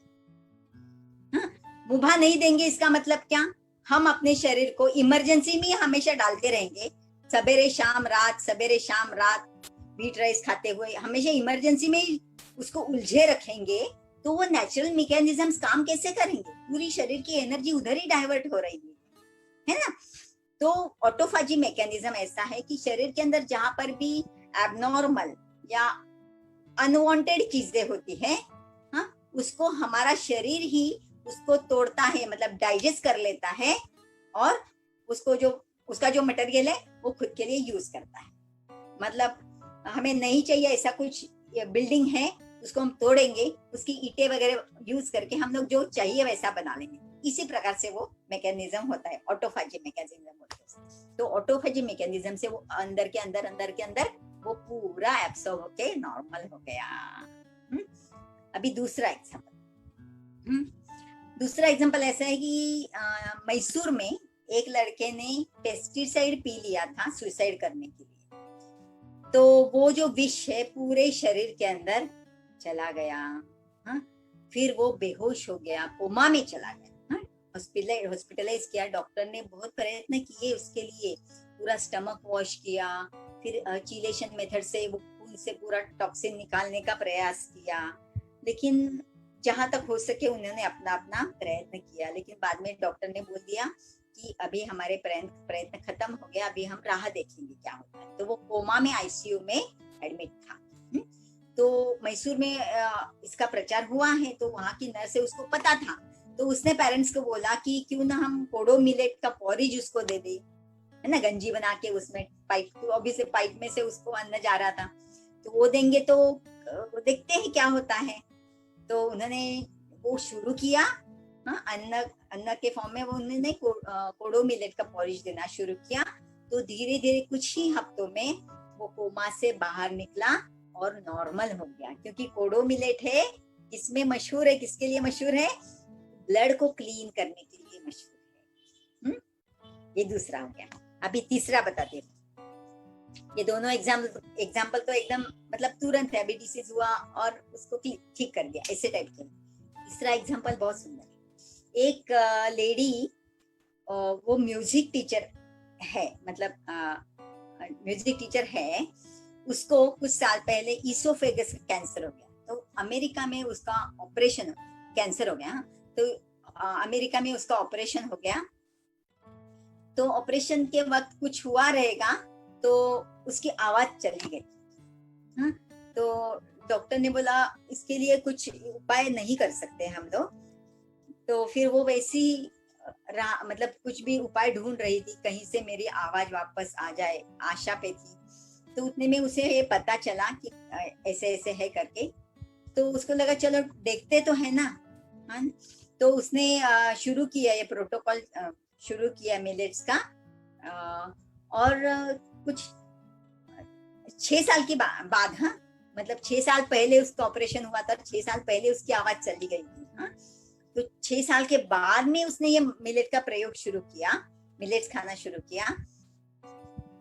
हाँ, मुभा नहीं देंगे इसका मतलब क्या, हम अपने शरीर को इमरजेंसी में हमेशा डालते रहेंगे, सवेरे शाम रात, सवेरे शाम रात व्हीट राइस खाते हुए हमेशा इमरजेंसी में ही उसको उलझे रखेंगे, तो वो नेचुरल मैकेनिज्म्स काम कैसे करेंगे? पूरी शरीर की एनर्जी उधर ही डाइवर्ट हो रही है ना। तो ऑटोफाजी मैकेनिज्म ऐसा है कि शरीर के अंदर जहां पर भी एबनॉर्मल या अनवांटेड चीजें होती है, हाँ, उसको हमारा शरीर ही उसको तोड़ता है, मतलब डाइजेस्ट कर लेता है, और उसको जो उसका जो मटेरियल है वो खुद के लिए यूज करता है। मतलब हमें नहीं चाहिए ऐसा कुछ बिल्डिंग है, उसको हम तोड़ेंगे, उसकी ईंटें वगैरह यूज करके हम लोग जो चाहिए वैसा बना लेंगे। इसी प्रकार से वो मैकेनिज्म होता है, ऑटोफाजी मैकेनिज्म होता है। तो ऑटोफाजी मैकेनिज्म से वो अंदर के अंदर वो पूरा एब्सॉर्ब होके नॉर्मल हो गया। अभी दूसरा एग्जांपल, दूसरा एग्जांपल ऐसा है कि मैसूर में एक लड़के ने पेस्टिसाइड पी लिया था सुसाइड करने के लिए, तो वो जो विष है पूरे शरीर के अंदर चला गया। हाँ, फिर वो बेहोश हो गया, कोमा में चला गया। हॉस्पिटलाइज किया, डॉक्टर ने बहुत प्रयत्न किए उसके लिए, पूरा स्टमक वॉश किया, फिर चीलेशन मेथड से वो खून से पूरा टॉक्सिन निकालने का प्रयास किया, लेकिन जहां तक हो सके उन्होंने अपना अपना प्रयत्न किया, लेकिन बाद में डॉक्टर ने बोल दिया कि अभी हमारे प्रयत्न खत्म हो गया, अभी हम राह देखेंगे क्या होता है। तो वो कोमा में आईसीयू में एडमिट था। तो मैसूर में इसका प्रचार हुआ है, तो वहां की नर्स है, उसको पता था, तो उसने पेरेंट्स को बोला कि क्यों ना हम कोडो मिलेट का पॉरिज उसको दे दे, है ना, गंजी बना के उसमें पाइप, तो अभी से पाइप में से उसको अन्न जा रहा था, तो वो देंगे तो देखते हैं क्या होता है। तो उन्होंने वो शुरू किया, हाँ, अन्न के फॉर्म में वो उन्होंने कोडो मिलेट का पॉरिज देना शुरू किया। तो धीरे धीरे कुछ ही हफ्तों में वो कोमा से बाहर निकला और नॉर्मल हो गया, क्योंकि कोडो मिलेट है इसमें मशहूर है, किसके लिए मशहूर है? ब्लड को क्लीन करने के लिए मशहूर है। ये दूसरा हो गया। अभी तीसरा बताते हैं। ये दोनों एग्जाम्पल तो एकदम मतलब तुरंत है, अभी डिसीज हुआ और उसको ठीक कर दिया, ऐसे टाइप के। तीसरा एग्जाम्पल बहुत सुंदर है। एक लेडी, वो म्यूजिक टीचर है, मतलब म्यूजिक टीचर है, उसको कुछ साल पहले ईसोफेगस कैंसर हो गया, तो अमेरिका में उसका ऑपरेशन, कैंसर हो गया, तो अमेरिका में उसका ऑपरेशन हो गया। तो ऑपरेशन के वक्त कुछ हुआ रहेगा, तो उसकी आवाज चली गई। हाँ, तो डॉक्टर ने बोला इसके लिए कुछ उपाय नहीं कर सकते हम लोग। तो फिर वो वैसी मतलब कुछ भी उपाय ढूंढ रही थी, कहीं से मेरी आवाज वापस आ जाए, आशा पे थी। तो उतने में उसे ये पता चला कि ऐसे ऐसे है करके, तो उसको लगा चलो देखते तो है ना। हाँ, तो उसने शुरू किया ये प्रोटोकॉल, शुरू किया मिलेट्स का, और कुछ 6 साल के बाद, हाँ, मतलब 6 साल पहले उसका ऑपरेशन हुआ था, 6 साल पहले उसकी आवाज चली गई थी। हाँ, तो 6 साल के बाद में उसने ये मिलेट का प्रयोग शुरू किया, मिलेट्स खाना शुरू किया।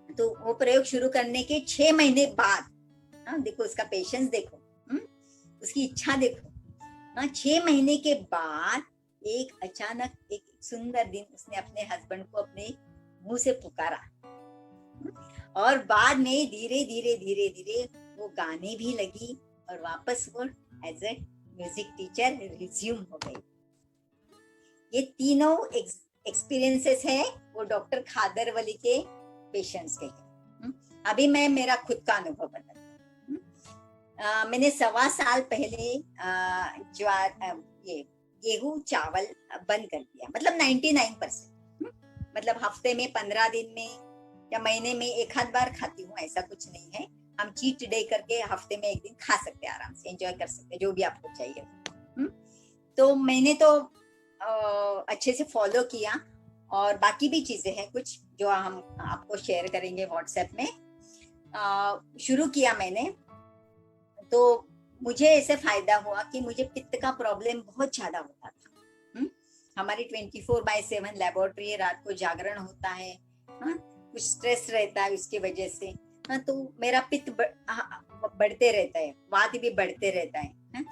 तो वो प्रयोग शुरू करने के 6 महीने बाद, हाँ, देखो उसका पेशेंस देखो, उसकी इच्छा देखो, हाँ, 6 महीने के बाद एक अचानक एक सुंदर दिन उसने अपने हस्बैंड को अपने मुंह से पुकारा, और बाद में धीरे धीरे धीरे धीरे वो गाने भी लगी, और वापस वो as a music teacher resume हो गई। ये तीनों एक्सपीरियंसेस है वो डॉक्टर खादरवली के पेशेंट्स के हैं। अभी मैं मेरा खुद का अनुभव बताती हूँ। मैंने 1.25 साल पहले ज्वार, ये गेहूं चावल बंद कर दिया, मतलब 99%, मतलब हफ्ते में 15 दिन में या महीने में एक आध बार खाती हूँ, ऐसा कुछ नहीं है। हम चीट डे करके हफ्ते में एक दिन खा सकते हैं, आराम से एंजॉय कर सकते हैं, जो भी आपको चाहिए। तो मैंने तो अच्छे से फॉलो किया, और बाकी भी चीजें हैं कुछ जो हम आपको शेयर करेंगे व्हाट्सएप में। शुरू किया मैंने, तो मुझे ऐसे फायदा हुआ कि मुझे पित्त का प्रॉब्लम बहुत ज्यादा होता था। हमारी 24/7 लेबोरेटरी है, रात को जागरण होता है, हाँ, कुछ स्ट्रेस रहता है उसकी वजह से, हाँ, तो मेरा पित्त बढ़ते रहता है, वात भी बढ़ते रहता है, हाँ?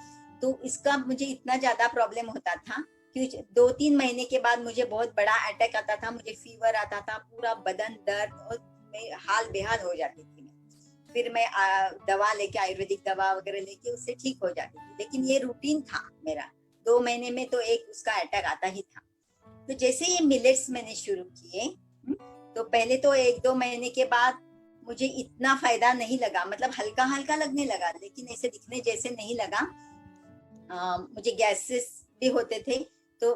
तो इसका मुझे इतना ज्यादा प्रॉब्लम होता था कि 2-3 महीने के बाद मुझे बहुत बड़ा अटैक आता था, मुझे फीवर आता था, पूरा बदन दर्द और मैं हाल बेहाल हो जाती थी मैं। फिर मैं दवा लेके, आयुर्वेदिक दवा वगैरह लेके उससे ठीक हो जाती थी, लेकिन ये रूटीन था मेरा। 2 महीने में तो एक उसका अटैक आता ही था। तो जैसे ये मिलेट्स मैंने शुरू किए, तो पहले तो 1-2 महीने के बाद मुझे इतना फायदा नहीं लगा, मतलब हल्का हल्का लगने लगा, लेकिन ऐसे दिखने जैसे नहीं लगा। मुझे गैसेस भी होते थे। तो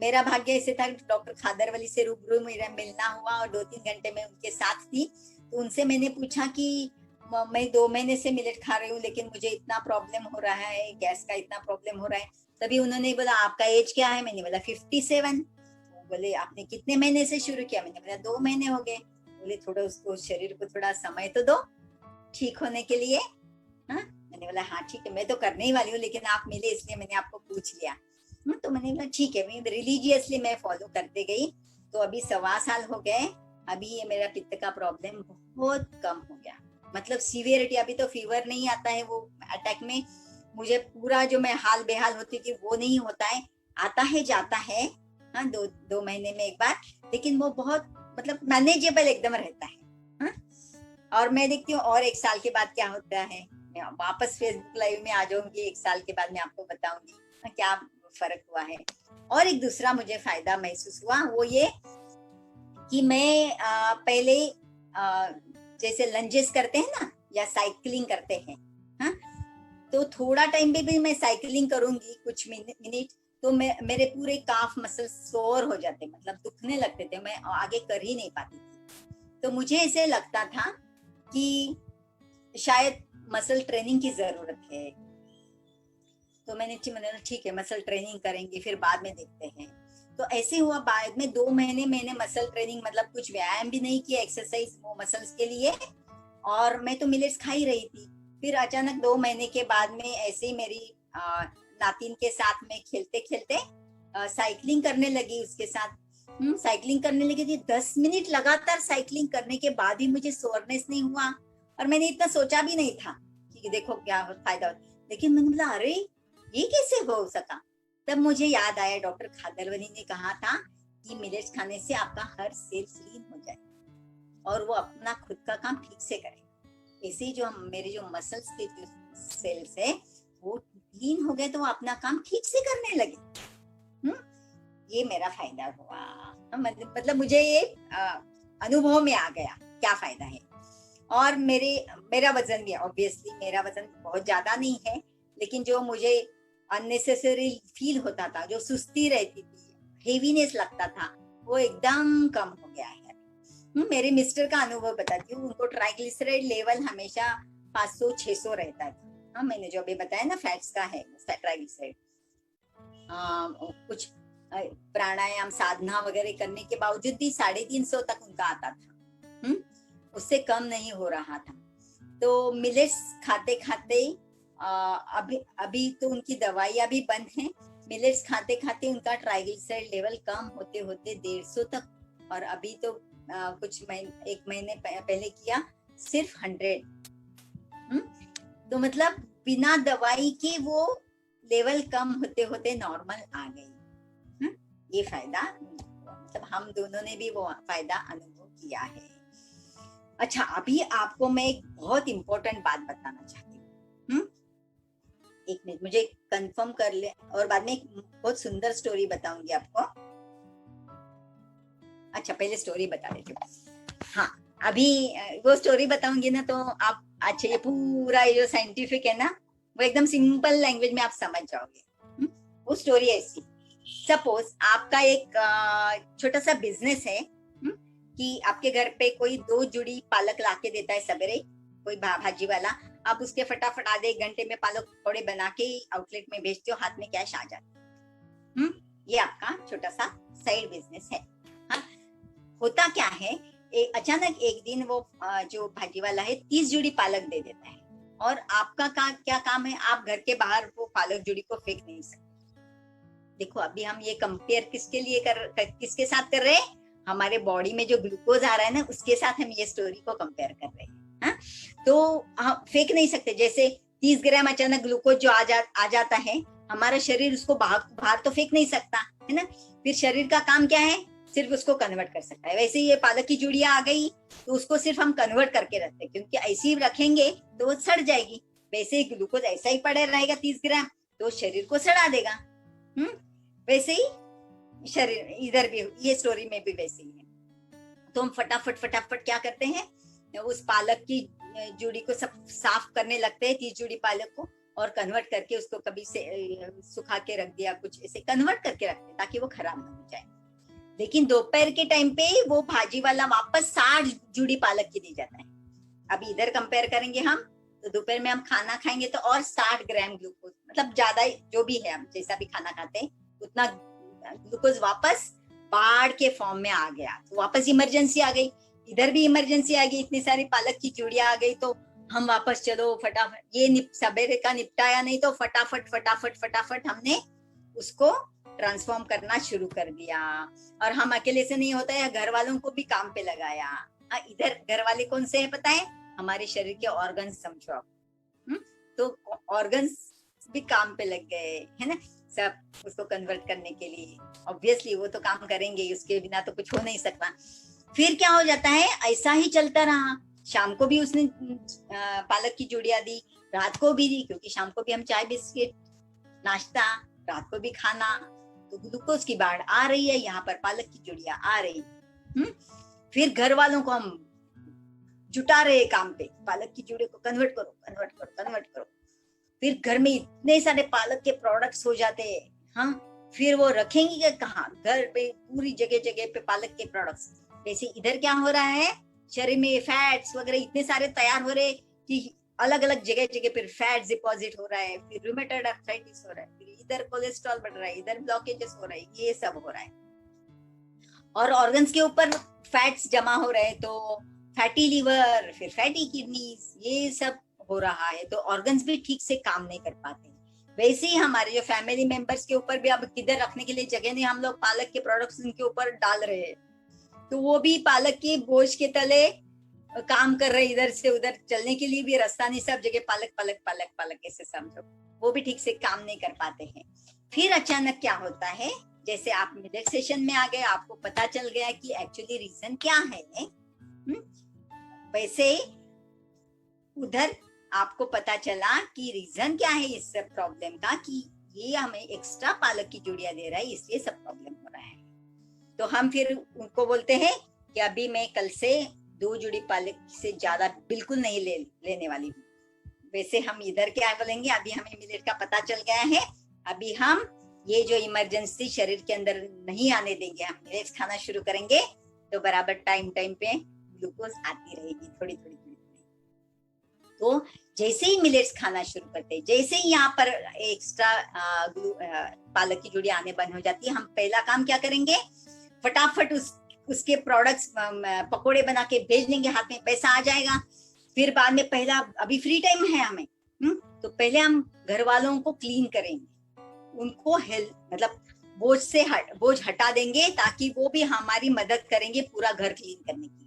मेरा भाग्य ऐसे था कि डॉक्टर खादरवली से रूबरू मेरा मिलना हुआ और 2-3 घंटे में उनके साथ थी। तो उनसे मैंने पूछा कि मैं 2 महीने से मिलेट खा रही हूँ, लेकिन मुझे इतना प्रॉब्लम हो रहा है, गैस का इतना प्रॉब्लम हो रहा है। तभी उन्होंने बोला आपका एज क्या है? मैंने बोला 57। बोले आपने कितने महीने से शुरू किया? मैंने बोला 2 महीने हो गए। बोले थोड़ा उसको, शरीर को थोड़ा समय तो दो ठीक होने के लिए। हाँ, मैंने बोला हाँ ठीक है, मैं तो करने ही वाली हूँ, लेकिन आप मिले इसलिए मैंने आपको पूछ लिया। तो मैंने बोला ठीक है, मैं रिलीजियसली मैं फॉलो करते गई। तो अभी 1.25 साल हो गए। अभी ये मेरा पित्त का प्रॉब्लम बहुत कम हो गया, मतलब सीवियरिटी। अभी तो फीवर नहीं आता है वो अटैक में, मुझे पूरा जो मैं हाल बेहाल होती थी वो नहीं होता है। आता है जाता है, हाँ, 2 महीने में एक बार, लेकिन वो बहुत मतलब मैनेजेबल एकदम रहता है। हाँ? और मैं देखती हूँ और 1 साल के बाद क्या होता है। मैं वापस फेसबुक लाइव में आ जाऊंगी, 1 साल के बाद मैं आपको बताऊंगी क्या फर्क हुआ है। और एक दूसरा मुझे फायदा महसूस हुआ, वो ये कि मैं पहले जैसे लंजेस करते हैं ना, या साइकिलिंग करते हैं, हाँ? तो थोड़ा टाइम भी मैं साइकिलिंग करूंगी, कुछ मिनट, तो मेरे पूरे काफ मसल सोर हो जाते, मतलब दुखने लगते थे, मैं आगे कर ही नहीं पाती थी। तो मुझे ऐसे लगता था कि शायद मसल ट्रेनिंग की जरूरत है। तो मैंने ठीक है, मसल ट्रेनिंग करेंगे, फिर बाद में देखते हैं। तो ऐसे हुआ, बाद में 2 महीने मैंने मसल ट्रेनिंग, मतलब कुछ व्यायाम भी नहीं किया, एक्सरसाइज वो मसल्स के लिए, और मैं तो मिलेट्स खा ही रही थी। फिर अचानक 2 महीने के बाद में ऐसे ही मेरी नातिन के साथ में खेलते खेलते साइकिलिंग करने लगी उसके साथ। साइकिलिंग करने लगी थी, 10 मिनट लगातार साइकिलिंग करने के बाद भी मुझे सोरनेस नहीं हुआ। और मैंने इतना सोचा भी नहीं था कि देखो क्या फायदा होता, लेकिन मैंने बोला अरे ये कैसे हो सका। तब मुझे याद आया डॉक्टर खादरवनी ने कहा था कि मिलेट्स खाने से आपका हर सेल क्लीन हो जाए और वो अपना खुद का काम ठीक से करे। ऐसे ही जो मेरे जो मसल्स के जो सेल्स है वो क्लीन हो गए, तो वो अपना काम ठीक से करने लगे। ये मेरा फायदा हुआ, मतलब मुझे ये अनुभव में आ गया क्या फायदा है। और मेरा वजन भी, ऑब्वियसली मेरा वजन बहुत ज्यादा नहीं है, लेकिन जो मुझे अननेसेसरी फील होता था, जो सुस्ती रहती थी, हेवीनेस लगता था, वो एकदम कम हो गया है। मेरे मिस्टर का अनुभव बताती हूँ, उनको ट्राइग्लिसराइड लेवल हमेशा 500-600 रहता था। हाँ, मैंने जो अभी बताया ना फैट्स का है ट्राइग्लिसराइड, कुछ प्राणायाम साधना वगैरह करने के बावजूद भी 350 तक उनका आता था। उससे कम नहीं हो रहा था। तो मिलेट्स खाते खाते अभी अभी तो उनकी दवाइयां भी बंद हैं। मिलेट्स खाते खाते उनका ट्राइग्लिसराइड लेवल कम होते होते 150 तक, और अभी तो कुछ एक महीने पहले किया सिर्फ 100। तो मतलब बिना दवाई के वो लेवल कम होते होते नॉर्मल आ गई। ये फायदा, मतलब हम दोनों ने भी वो फायदा अनुभव किया है। अच्छा, अभी आपको मैं एक बहुत इंपॉर्टेंट बात बताना चाहती हूँ। एक मिनट, मुझे कंफर्म कर ले, और बाद में एक बहुत सुंदर स्टोरी बताऊंगी आपको। अच्छा, पहले स्टोरी बता देती हूँ। हाँ, अभी वो स्टोरी बताऊंगी ना, तो आप अच्छा ये पूरा ये जो साइंटिफिक है ना, वो एकदम सिंपल लैंग्वेज में आप समझ जाओगे। वो स्टोरी ऐसी, सपोज आपका एक छोटा सा बिजनेस है, कि आपके घर पे कोई 2 जुड़ी पालक लाके देता है सवेरे, कोई भाजी वाला, आप उसके फटाफट आधे 1 घंटे में पालक पकौड़े बना के आउटलेट में बेचते हो, हाथ में कैश आ जाता। ये आपका छोटा सा साइड बिजनेस है। हाँ, होता क्या है, अचानक एक दिन वो जो भाजी वाला है 30 जुड़ी पालक दे देता है, और आपका क्या काम है, आप घर के बाहर वो पालक जुड़ी को फेंक नहीं सकते। देखो अभी हम ये कंपेयर किसके साथ कर रहे हैं, हमारे बॉडी में जो ग्लूकोज आ रहा है ना, उसके साथ हम ये स्टोरी को कंपेयर कर रहे हैं। हाँ? तो हम फेंक नहीं सकते। जैसे 30 ग्राम अचानक ग्लूकोज जो आ जाता है, हमारा शरीर उसको बाहर तो फेंक नहीं सकता है ना। फिर शरीर का काम क्या है, सिर्फ उसको कन्वर्ट कर सकता है। वैसे ये पालक की जुड़िया आ गई तो उसको सिर्फ हम कन्वर्ट करके रखते हैं, क्योंकि ऐसे ही रखेंगे तो वो सड़ जाएगी। वैसे ही ग्लूकोज ऐसा ही पड़े रहेगा 30 ग्राम, तो शरीर को सड़ा देगा। वैसे ही शरीर इधर भी, ये स्टोरी में भी वैसे ही है। तो हम फटाफट क्या करते हैं, उस पालक की जुड़ी को सब साफ करने लगते हैं, 30 जुड़ी पालक को, और कन्वर्ट करके उसको कभी से सुखा के रख दिया, कुछ ऐसे कन्वर्ट करके रखते हैं ताकि वो खराब ना हो जाए। लेकिन दोपहर के टाइम पे वो भाजी वाला वापस 60 जुड़ी पालक की दे जाता है। अभी इधर कंपेयर करेंगे हम, तो दोपहर में हम खाना खाएंगे तो और 60 ग्राम ग्लूकोज, मतलब ज्यादा जो भी है, हम जैसा भी खाना खाते हैं उतना ग्लूकोज वापस बाढ़ के फॉर्म में आ गया। तो वापस इमरजेंसी आ गई, इधर भी इमरजेंसी आ गई, इतनी सारी पालक की चूड़ियां आ गई। तो हम वापस चलो फटाफट, ये सवेरे का निपटाया नहीं तो फटाफट हमने उसको ट्रांसफॉर्म करना शुरू कर दिया। और हम अकेले से नहीं होता है, घर वालों को भी काम पे लगाया। इधर घर वाले कौन से हैं पता है, हमारे शरीर के ऑर्गन्स समझो आप। तो ऑर्गन्स भी काम पे लग गए है ना, सब उसको कन्वर्ट करने के लिए। ऑब्वियसली वो तो काम करेंगे, उसके बिना तो कुछ हो नहीं सकता। फिर क्या हो जाता है, ऐसा ही चलता रहा। शाम को भी उसने पालक की जुड़िया दी, रात को भी दी, क्योंकि शाम को भी हम चाय बिस्किट नाश्ता, रात को भी खाना। तो ग्लूकोज की बाढ़ आ रही है, यहाँ पर पालक की जुड़िया आ रही। फिर घर वालों को हम जुटा रहे काम पे, पालक की जुड़े को कन्वर्ट करो। फिर घर में इतने सारे पालक के प्रोडक्ट्स हो जाते हैं। हाँ, फिर वो रखेंगे कहाँ, घर पे पूरी जगह पे पालक के प्रोडक्ट्स। वैसे इधर क्या हो रहा है, शरीर में फैट्स वगैरह इतने सारे तैयार हो रहे कि अलग अलग जगह पे फैट डिपॉजिट हो रहा है, फिर रूमेटॉइड आर्थराइटिस हो रहा है, फिर इधर कोलेस्ट्रॉल बढ़ रहा है, इधर ब्लॉकेजेस हो रहा है, ये सब हो रहा है। और ऑर्गन्स के ऊपर फैट्स जमा हो रहे हैं, तो फैटी लिवर, फिर फैटी किडनीज, ये सब हो रहा है। तो ऑर्गन्स भी ठीक से काम नहीं कर पाते। वैसे ही हमारे जो फैमिली मेंबर्स के ऊपर भी अब किधर रखने के लिए जगह नहीं, हम लोग पालक के प्रोडक्ट्स उनके ऊपर डाल रहे हैं, तो वो भी पालक के बोझ के तले काम कर रहे, इधर से उधर चलने के लिए भी रास्ता नहीं, सब जगह पालक ऐसे समझो, वो भी ठीक से काम नहीं कर पाते हैं। फिर अचानक क्या होता है, जैसे आप मिडिल सेशन में आ गए, आपको पता चल गया कि एक्चुअली रीजन क्या है। वैसे उधर आपको पता चला कि रीजन क्या है इस सब प्रॉब्लम का, कि ये हमें एक्स्ट्रा पालक की जुड़ियां दे रहा है, इसलिए सब प्रॉब्लम हो रहा है। तो हम फिर उनको बोलते हैं कि अभी मैं कल से 2 जुड़ी पालक से ज्यादा बिल्कुल नहीं लेने वाली हूँ। वैसे हम इधर क्या बोलेंगे, अभी हमें मिलेट का पता चल गया है, अभी हम ये जो इमरजेंसी शरीर के अंदर नहीं आने देंगे, हम मिलेट्स खाना शुरू करेंगे, तो बराबर टाइम पे ग्लूकोज आती रहेगी थोड़ी थोड़ी। तो जैसे ही मिलेट्स खाना शुरू करते हैं, जैसे ही यहाँ पर एक्स्ट्रा पालक की जुड़ी आने बंद हो जाती है, हम पहला काम क्या करेंगे, फटाफट उसके प्रोडक्ट्स पकोड़े बना के भेज देंगे, हाथ में पैसा आ जाएगा। फिर बाद में पहला, अभी फ्री टाइम है हमें, तो पहले हम घर वालों को क्लीन करेंगे, उनको हेल्प मतलब बोझ हटा देंगे, ताकि वो भी हमारी मदद करेंगे पूरा घर क्लीन करने की।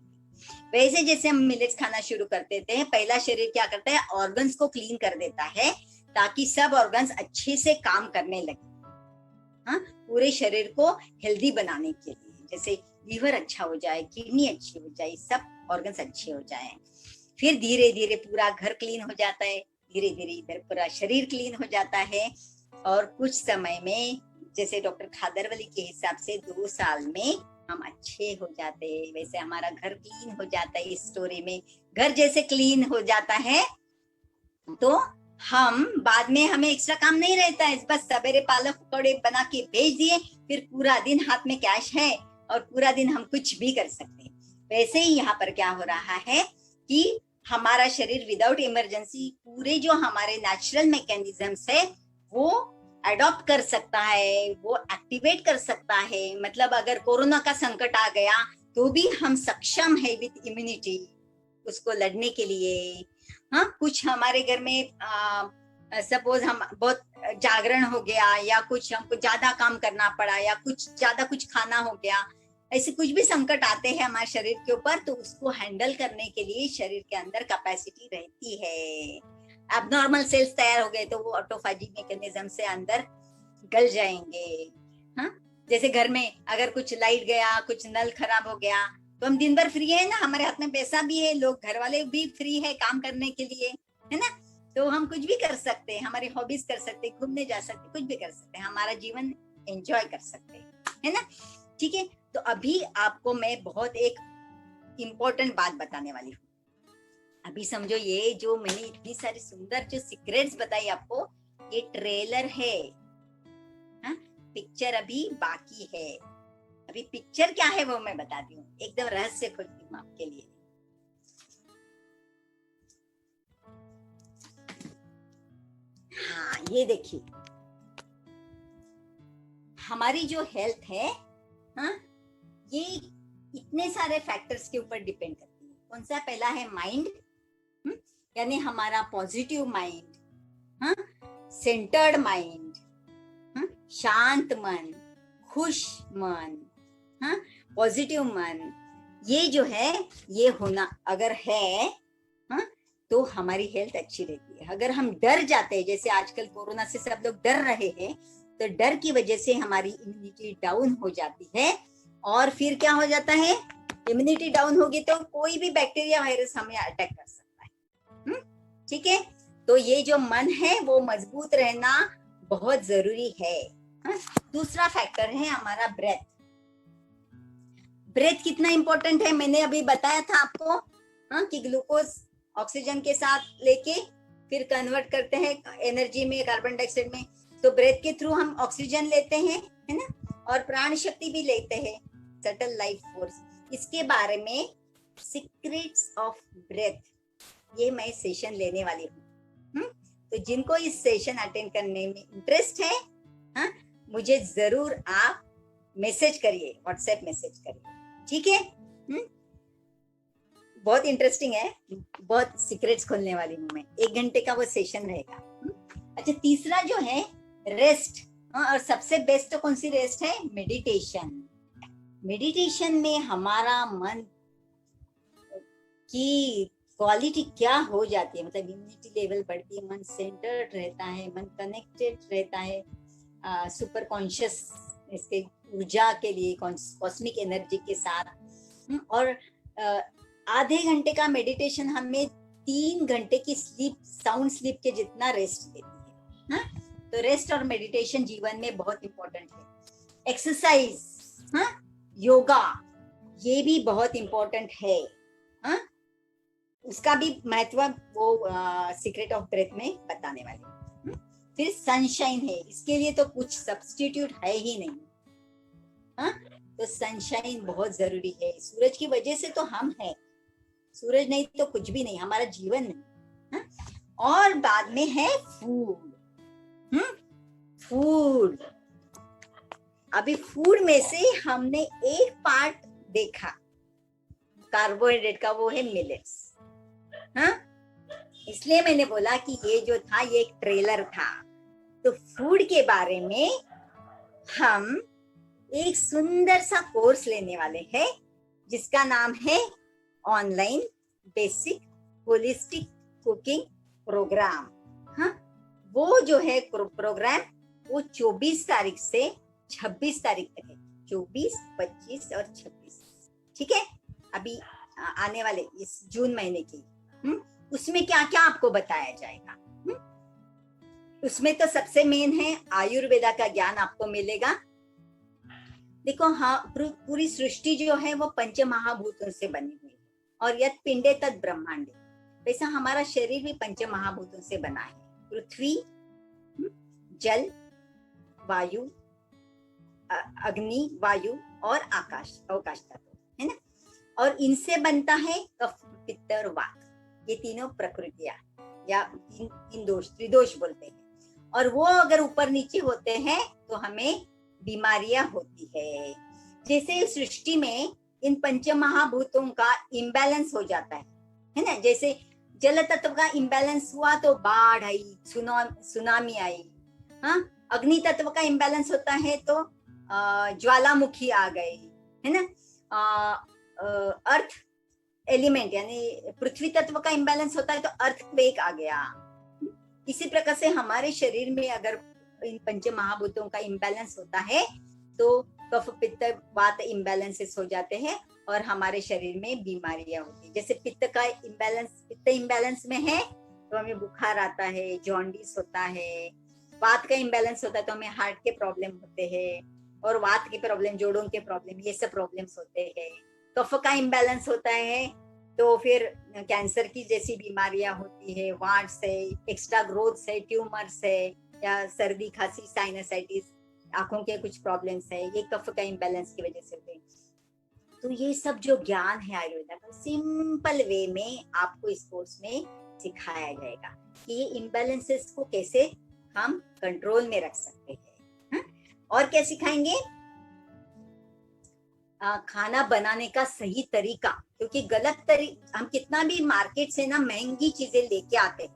वैसे जैसे हम मिलेट्स खाना शुरू कर देते हैं, पहला शरीर क्या करता है, ऑर्गन्स को क्लीन कर देता है, ताकि सब ऑर्गन्स अच्छे से काम करने लगे। हाँ, पूरे शरीर को हेल्दी बनाने के लिए, जैसे लीवर अच्छा हो जाए, किडनी अच्छी हो जाए, सब ऑर्गन्स अच्छे हो जाए। फिर धीरे धीरे पूरा घर क्लीन हो जाता है, धीरे धीरे इधर पूरा शरीर क्लीन हो जाता है। और कुछ समय में, जैसे डॉक्टर खादरवली के हिसाब से 2 साल में हम अच्छे हो जाते हैं। वैसे हमारा घर क्लीन हो जाता है। इस स्टोरी में घर जैसे क्लीन हो जाता है, तो हम बाद में हमें एक्स्ट्रा काम नहीं रहता है, बस सवेरे पालक पकौड़े बना के भेज दिए, फिर पूरा दिन हाथ में कैश है और पूरा दिन हम कुछ भी कर सकते हैं। वैसे ही यहाँ पर क्या हो रहा है कि हमारा शरीर विदाउट इमरजेंसी पूरे जो हमारे नेचुरल मैकेनिज्म्स है वो अडॉप्ट कर सकता है, वो एक्टिवेट कर सकता है। मतलब अगर कोरोना का संकट आ गया तो भी हम सक्षम है विद इम्यूनिटी उसको लड़ने के लिए। हाँ, कुछ हमारे घर में सपोज हम बहुत जागरण हो गया, या कुछ हमको ज्यादा काम करना पड़ा, या कुछ ज्यादा कुछ खाना हो गया, ऐसे कुछ भी संकट आते हैं हमारे शरीर के ऊपर, तो उसको हैंडल करने के लिए शरीर के अंदर कैपेसिटी रहती है। अब नॉर्मल सेल्स तैयार हो गए तो वो ऑटोफैजी मैकेनिज्म से अंदर गल जाएंगे। हाँ, जैसे घर में अगर कुछ लाइट गया, कुछ नल खराब हो गया, तो हम दिन भर फ्री है ना, हमारे हाथ में पैसा भी है, लोग घर वाले भी फ्री है काम करने के लिए, है ना, तो हम कुछ भी कर सकते हैं, हमारी हॉबीज कर सकते हैं, घूमने जा सकते हैं, कुछ भी कर सकते हैं, हमारा जीवन एंजॉय कर सकते हैं, है ना। ठीक है, तो अभी आपको मैं बहुत एक इम्पोर्टेंट बात बताने वाली हूँ। अभी समझो, ये जो मैंने इतनी सारी सुंदर जो सीक्रेट्स बताई आपको, ये ट्रेलर है, हा? पिक्चर अभी बाकी है। अभी पिक्चर क्या है वो मैं बताती हूँ, एकदम रहस्य खोलती हूँ आपके लिए। हाँ, ये देखिए, हमारी जो हेल्थ है, हाँ, ये इतने सारे फैक्टर्स के ऊपर डिपेंड करती है। कौन सा? पहला है माइंड, यानी हमारा पॉजिटिव माइंड, हाँ, सेंटर्ड माइंड, हाँ, शांत मन, खुश मन, हाँ, पॉजिटिव मन, ये जो है ये होना अगर है, हाँ, तो हमारी हेल्थ अच्छी रहती है। अगर हम डर जाते हैं, जैसे आजकल कोरोना से सब लोग डर रहे हैं, तो डर की वजह से हमारी इम्यूनिटी डाउन हो जाती है, और फिर क्या हो जाता है, इम्यूनिटी डाउन होगी तो कोई भी बैक्टीरिया वायरस हमें अटैक कर सकता है। ठीक है, तो ये जो मन है वो मजबूत रहना बहुत जरूरी है। दूसरा फैक्टर है हमारा ब्रेथ। ब्रेथ कितना इंपॉर्टेंट है, मैंने अभी बताया था आपको, कि ग्लूकोज ऑक्सीजन के साथ लेके फिर कन्वर्ट करते हैं एनर्जी में, कार्बन डाइऑक्साइड में, तो ब्रेथ के थ्रू हम ऑक्सीजन लेते हैं, है ना, और प्राण शक्ति भी लेते हैं, सटल लाइफ फोर्स। इसके बारे में सीक्रेट्स ऑफ ब्रेथ, ये मैं सेशन लेने वाली हूँ। तो जिनको इस सेशन अटेंड करने में इंटरेस्ट है, हाँ, मुझे जरूर आप मैसेज करिए, व्हाट्सएप मैसेज करिए, ठीक है। बहुत इंटरेस्टिंग है, बहुत सीक्रेट्स खोलने वाली हूँ मैं। 1 घंटे का वो सेशन रहेगा। अच्छा, तीसरा जो है रेस्ट, और सबसे बेस्ट तो कौन सी रेस्ट है? मेडिटेशन। मेडिटेशन में हमारा मन की क्वालिटी क्या हो जाती है, मतलब इम्यूनिटी लेवल बढ़ती है, मन सेंटर्ड रहता है, मन कनेक्टेड रहता है सुपर कॉन्शियस इसके ऊर्जा के लिए, कॉस्मिक एनर्जी के साथ। और आधे घंटे का मेडिटेशन हमें 3 घंटे की स्लीप, साउंड स्लीप के जितना रेस्ट देती है। तो रेस्ट और मेडिटेशन जीवन में बहुत इंपॉर्टेंट है। एक्सरसाइज, योगा, ये भी बहुत इंपॉर्टेंट है। उसका भी महत्व वो सीक्रेट ऑफ ब्रेथ में बताने वाले। फिर सनशाइन है, इसके लिए तो कुछ सब्स्टिट्यूट है ही नहीं। तो सनशाइन बहुत जरूरी है। सूरज की वजह से तो हम हैं, सूरज नहीं तो कुछ भी नहीं, हमारा जीवन नहीं। और बाद में है फूड। फूड, अभी फूड में से हमने एक पार्ट देखा कार्बोहाइड्रेट का, वो है मिलेट्स। इसलिए मैंने बोला कि ये जो था ये एक ट्रेलर था। तो फूड के बारे में हम एक सुंदर सा कोर्स लेने वाले हैं, जिसका नाम है online basic holistic cooking program. वो जो है प्रोग्राम, वो 24 तारीख से 26 तारीख तक है। 24, 25 और 26, ठीक है, अभी आने वाले इस जून महीने की। उसमें क्या क्या आपको बताया जाएगा? उसमें तो सबसे मेन है आयुर्वेदा का ज्ञान आपको मिलेगा। देखो, हाँ, पूरी सृष्टि जो है वो पंच महाभूतों से बनी हुई है, और यत पिंडे तद ब्रह्मांडे, वैसा हमारा शरीर भी पंच महाभूतों से बना है। पृथ्वी, जल, वायु, अग्नि, वायु और आकाश, अवकाश तत्व, है ना। और इनसे बनता है कफ, पित्त और वात, ये तीनों प्रकृतियां, या तीन दोष, त्रिदोष बोलते हैं। और वो अगर ऊपर नीचे होते हैं तो हमें बीमारियां होती है। जैसे सृष्टि में इन पंच महाभूतों का इम्बैलेंस हो जाता है ना। जैसे जल तत्व का इम्बैलेंस हुआ तो बाढ़ आई, सुनामी आई। अग्नि तत्व का इम्बैलेंस होता है तो ज्वालामुखी आ गई, है ना। अर्थ एलिमेंट यानी पृथ्वी तत्व का इम्बैलेंस होता है तो अर्थक्वेक आ गया। इसी प्रकार से हमारे शरीर में अगर इन पंच महाभूतों का इम्बैलेंस होता है तो कफ पित्त वात इम्बैलेंसेस हो जाते हैं और हमारे शरीर में बीमारियां होती है। जैसे पित्त का इम्बैलेंस, पित्त इम्बैलेंस में है तो हमें बुखार आता है, जॉन्डिस होता है। वात का इम्बैलेंस होता है तो हमें हार्ट के प्रॉब्लम होते हैं और वात के प्रॉब्लम, जोड़ों के प्रॉब्लम, ये सब प्रॉब्लम्स होते हैं। कफ का इम्बैलेंस होता है तो फिर कैंसर की जैसी बीमारियां होती है, वार्ड्स है, एक्स्ट्रा ग्रोथ्स है, ट्यूमर्स है, या सर्दी खांसी साइनसाइटिस, आंखों के कुछ प्रॉब्लम्स है, ये कफ का इम्बैलेंस की वजह से होते हैं। तो ये सब जो ज्ञान है आयुर्वेदा का सिंपल वे में आपको इस कोर्स में सिखाया जाएगा कि ये इम्बैलेंसेस को कैसे हम कंट्रोल में रख सकते हैं। और क्या सिखाएंगे? खाना बनाने का सही तरीका, क्योंकि हम कितना भी मार्केट से ना महंगी चीजें लेके आते हैं,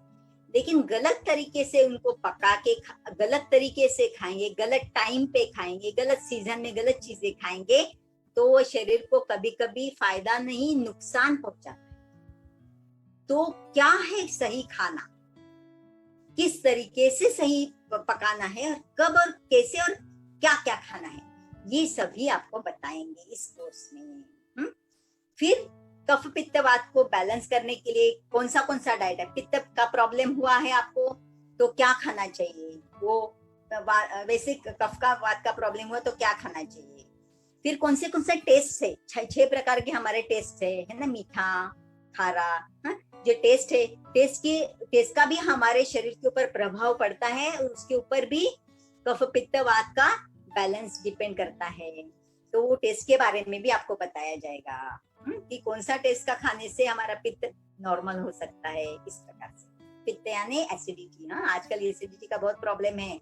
लेकिन गलत तरीके से उनको पका के गलत तरीके से खाएंगे, गलत टाइम पे खाएंगे, गलत सीजन में गलत चीजें खाएंगे तो वो शरीर को कभी कभी फायदा नहीं नुकसान पहुंचाता है। तो क्या है सही खाना, किस तरीके से सही पकाना है, और कब और कैसे और क्या क्या खाना है, ये सभी आपको बताएंगे इस कोर्स में। फिर कफ पित्त वात को बैलेंस करने के लिए कौन सा डाइट है। पित्त का प्रॉब्लम हुआ है आपको तो क्या खाना चाहिए, वो वैसे कफ का वात का प्रॉब्लम हुआ तो क्या खाना चाहिए। फिर कौन से टेस्ट है, 6 प्रकार के हमारे टेस्ट है ना, मीठा, खारा। जो टेस्ट है, टेस्ट का भी हमारे शरीर के ऊपर प्रभाव पड़ता है और उसके ऊपर भी कफ पित्त वात का बैलेंस डिपेंड करता है। तो वो टेस्ट के बारे में भी आपको बताया जाएगा कि कौन सा टेस्ट का खाने से हमारा पित्त नॉर्मल हो सकता है। इस प्रकार से पित्त यानी एसिडिटी। आजकल एसिडिटी का बहुत प्रॉब्लम है।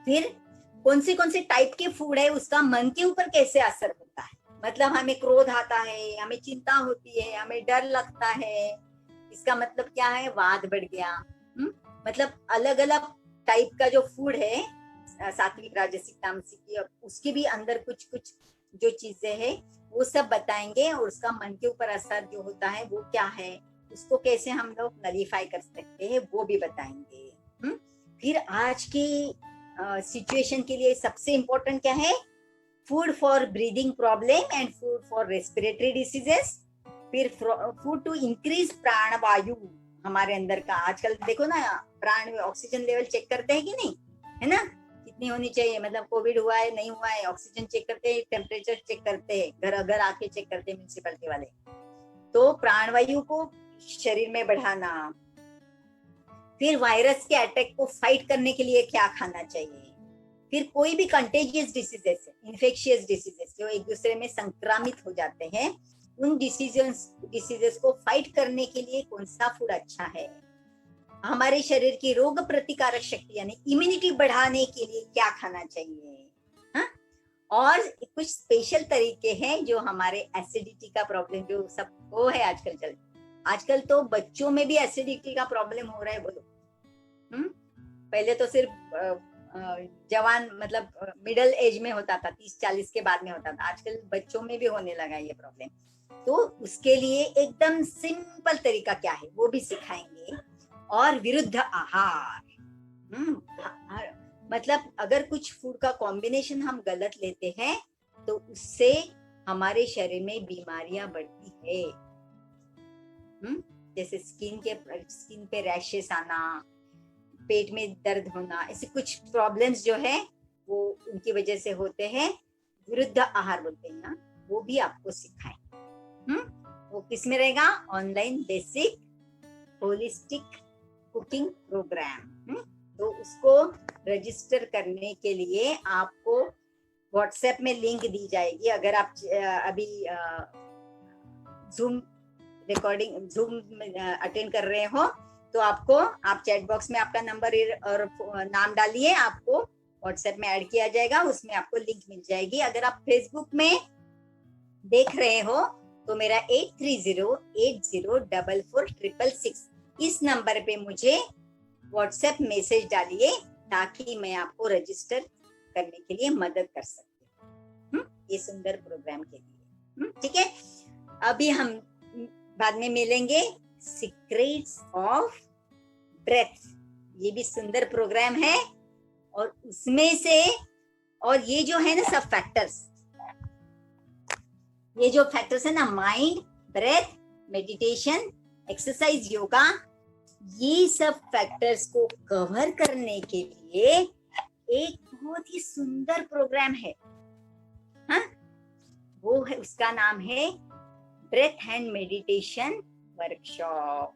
फिर कौन से टाइप के फूड है, उसका मन के ऊपर कैसे असर होता है। मतलब हमें क्रोध आता है, हमें चिंता होती है, हमें डर लगता है, इसका मतलब क्या है, वात बढ़ गया। मतलब अलग अलग टाइप का जो फूड है, सात्विक राजसिक तामसिक, उसके भी अंदर कुछ कुछ जो चीजें हैं वो सब बताएंगे और उसका मन के ऊपर असर जो होता है वो क्या है, उसको कैसे हम लोग नलीफाई कर सकते हैं वो भी बताएंगे। फिर आज की सिचुएशन के लिए सबसे इम्पोर्टेंट क्या है, food for breathing problem and food for respiratory diseases. फिर फूड टू इंक्रीज प्राणवायु हमारे अंदर का। आजकल देखो ना, प्राण ऑक्सीजन लेवल चेक करते हैं कि नहीं, है ना, कितनी होनी चाहिए। मतलब कोविड हुआ है नहीं हुआ है, ऑक्सीजन चेक करते हैं, टेम्परेचर चेक करते हैं, घर घर आके चेक करते हैं म्यूनिसिपैलिटी वाले। तो प्राणवायु को शरीर में बढ़ाना। फिर वायरस के अटैक को फाइट करने के लिए क्या खाना चाहिए। फिर कोई भी कंटेजियस डिसीजेस, इन्फेक्शियस डिसीजेस जो एक दूसरे में संक्रामित हो जाते हैं, उन डिसीजेस को फाइट करने के लिए कौन सा फूड अच्छा है। हमारे शरीर की रोग प्रतिकारक शक्ति यानी इम्यूनिटी बढ़ाने के लिए क्या खाना चाहिए। और कुछ स्पेशल तरीके हैं जो हमारे एसिडिटी का प्रॉब्लम जो सबको है आजकल तो बच्चों में भी एसिडिटी का प्रॉब्लम हो रहा है। बोलो, पहले तो सिर्फ जवान मतलब मिडिल एज में होता था, 30-40 के बाद में होता था, आजकल बच्चों में भी होने लगा ये प्रॉब्लम। तो उसके लिए एकदम सिंपल तरीका क्या है वो भी सिखाएंगे। और विरुद्ध आहार, मतलब अगर कुछ फूड का कॉम्बिनेशन हम गलत लेते हैं तो उससे हमारे शरीर में बीमारियां बढ़ती है। जैसे स्किन पे रैशेस आना, पेट में दर्द होना, ऐसे कुछ प्रॉब्लम्स जो है वो उनकी वजह से होते हैं। विरुद्ध आहार बोलते हैं ना, वो भी आपको सिखाएं। वो किस में रहेगा, online basic holistic cooking program. तो उसको रजिस्टर करने के लिए आपको व्हाट्सएप में लिंक दी जाएगी। अगर आप अभी जूम अटेंड कर रहे हो तो आप चैट बॉक्स में आपका नंबर और नाम डालिए, आपको व्हाट्सएप में ऐड किया जाएगा, उसमें आपको लिंक मिल जाएगी। अगर आप फेसबुक में देख रहे हो तो मेरा 8308044666 इस नंबर पे मुझे व्हाट्सएप मैसेज डालिए ताकि मैं आपको रजिस्टर करने के लिए मदद कर सकती हूँ। ये सुंदर प्रोग्राम के लिए। ठीक है, अभी हम बाद में मिलेंगे सीक्रेट्स ऑफ ब्रेथ। ये भी सुंदर प्रोग्राम है और उसमें से, और ये जो है ना सब फैक्टर्स, ये जो फैक्टर्स है ना, mind, breath, meditation, exercise, yoga, ये सब फैक्टर्स को कवर करने के लिए एक बहुत ही सुंदर प्रोग्राम है। हाँ, वो है, उसका नाम है breath and meditation workshop.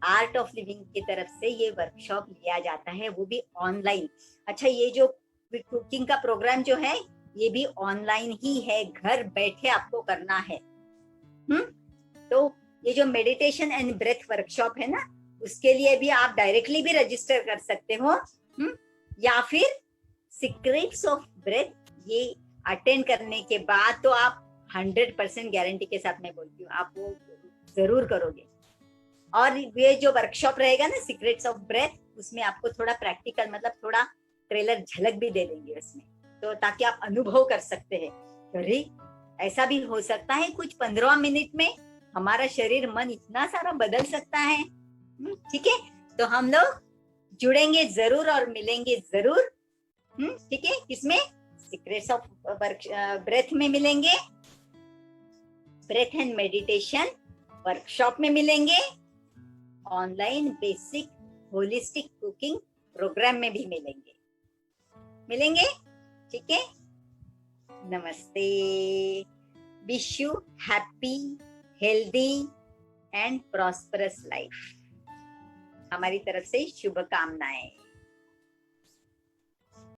Art of living की तरफ से ये वर्कशॉप लिया जाता है, वो भी ऑनलाइन। अच्छा, ये जो कुकिंग का प्रोग्राम जो है ये भी ऑनलाइन ही है, घर बैठे आपको करना है। तो ये जो मेडिटेशन एंड ब्रेथ वर्कशॉप है ना, उसके लिए भी आप डायरेक्टली भी रजिस्टर कर सकते हो, या फिर सीक्रेट्स ऑफ ब्रेथ ये अटेंड करने के बाद तो आप 100% गारंटी के साथ मैं बोलती हूँ आप वो जरूर करोगे। और ये जो वर्कशॉप रहेगा ना सीक्रेट्स ऑफ ब्रेथ, उसमें आपको थोड़ा प्रैक्टिकल, मतलब थोड़ा ट्रेलर झलक भी दे देंगे उसमें, तो ताकि आप अनुभव कर सकते हैं। अरे ऐसा भी हो सकता है कुछ 15 मिनट में हमारा शरीर मन इतना सारा बदल सकता है। ठीक है, तो हम लोग जुड़ेंगे जरूर और मिलेंगे जरूर। ठीक है, इसमें सीक्रेट्स ऑफ ब्रेथ में मिलेंगे, ब्रेथ एंड मेडिटेशन वर्कशॉप में मिलेंगे, online basic holistic cooking program में भी मिलेंगे। ठीक है, नमस्ते। Wish you happy, healthy and prosperous life. हमारी तरफ से शुभकामनाएं।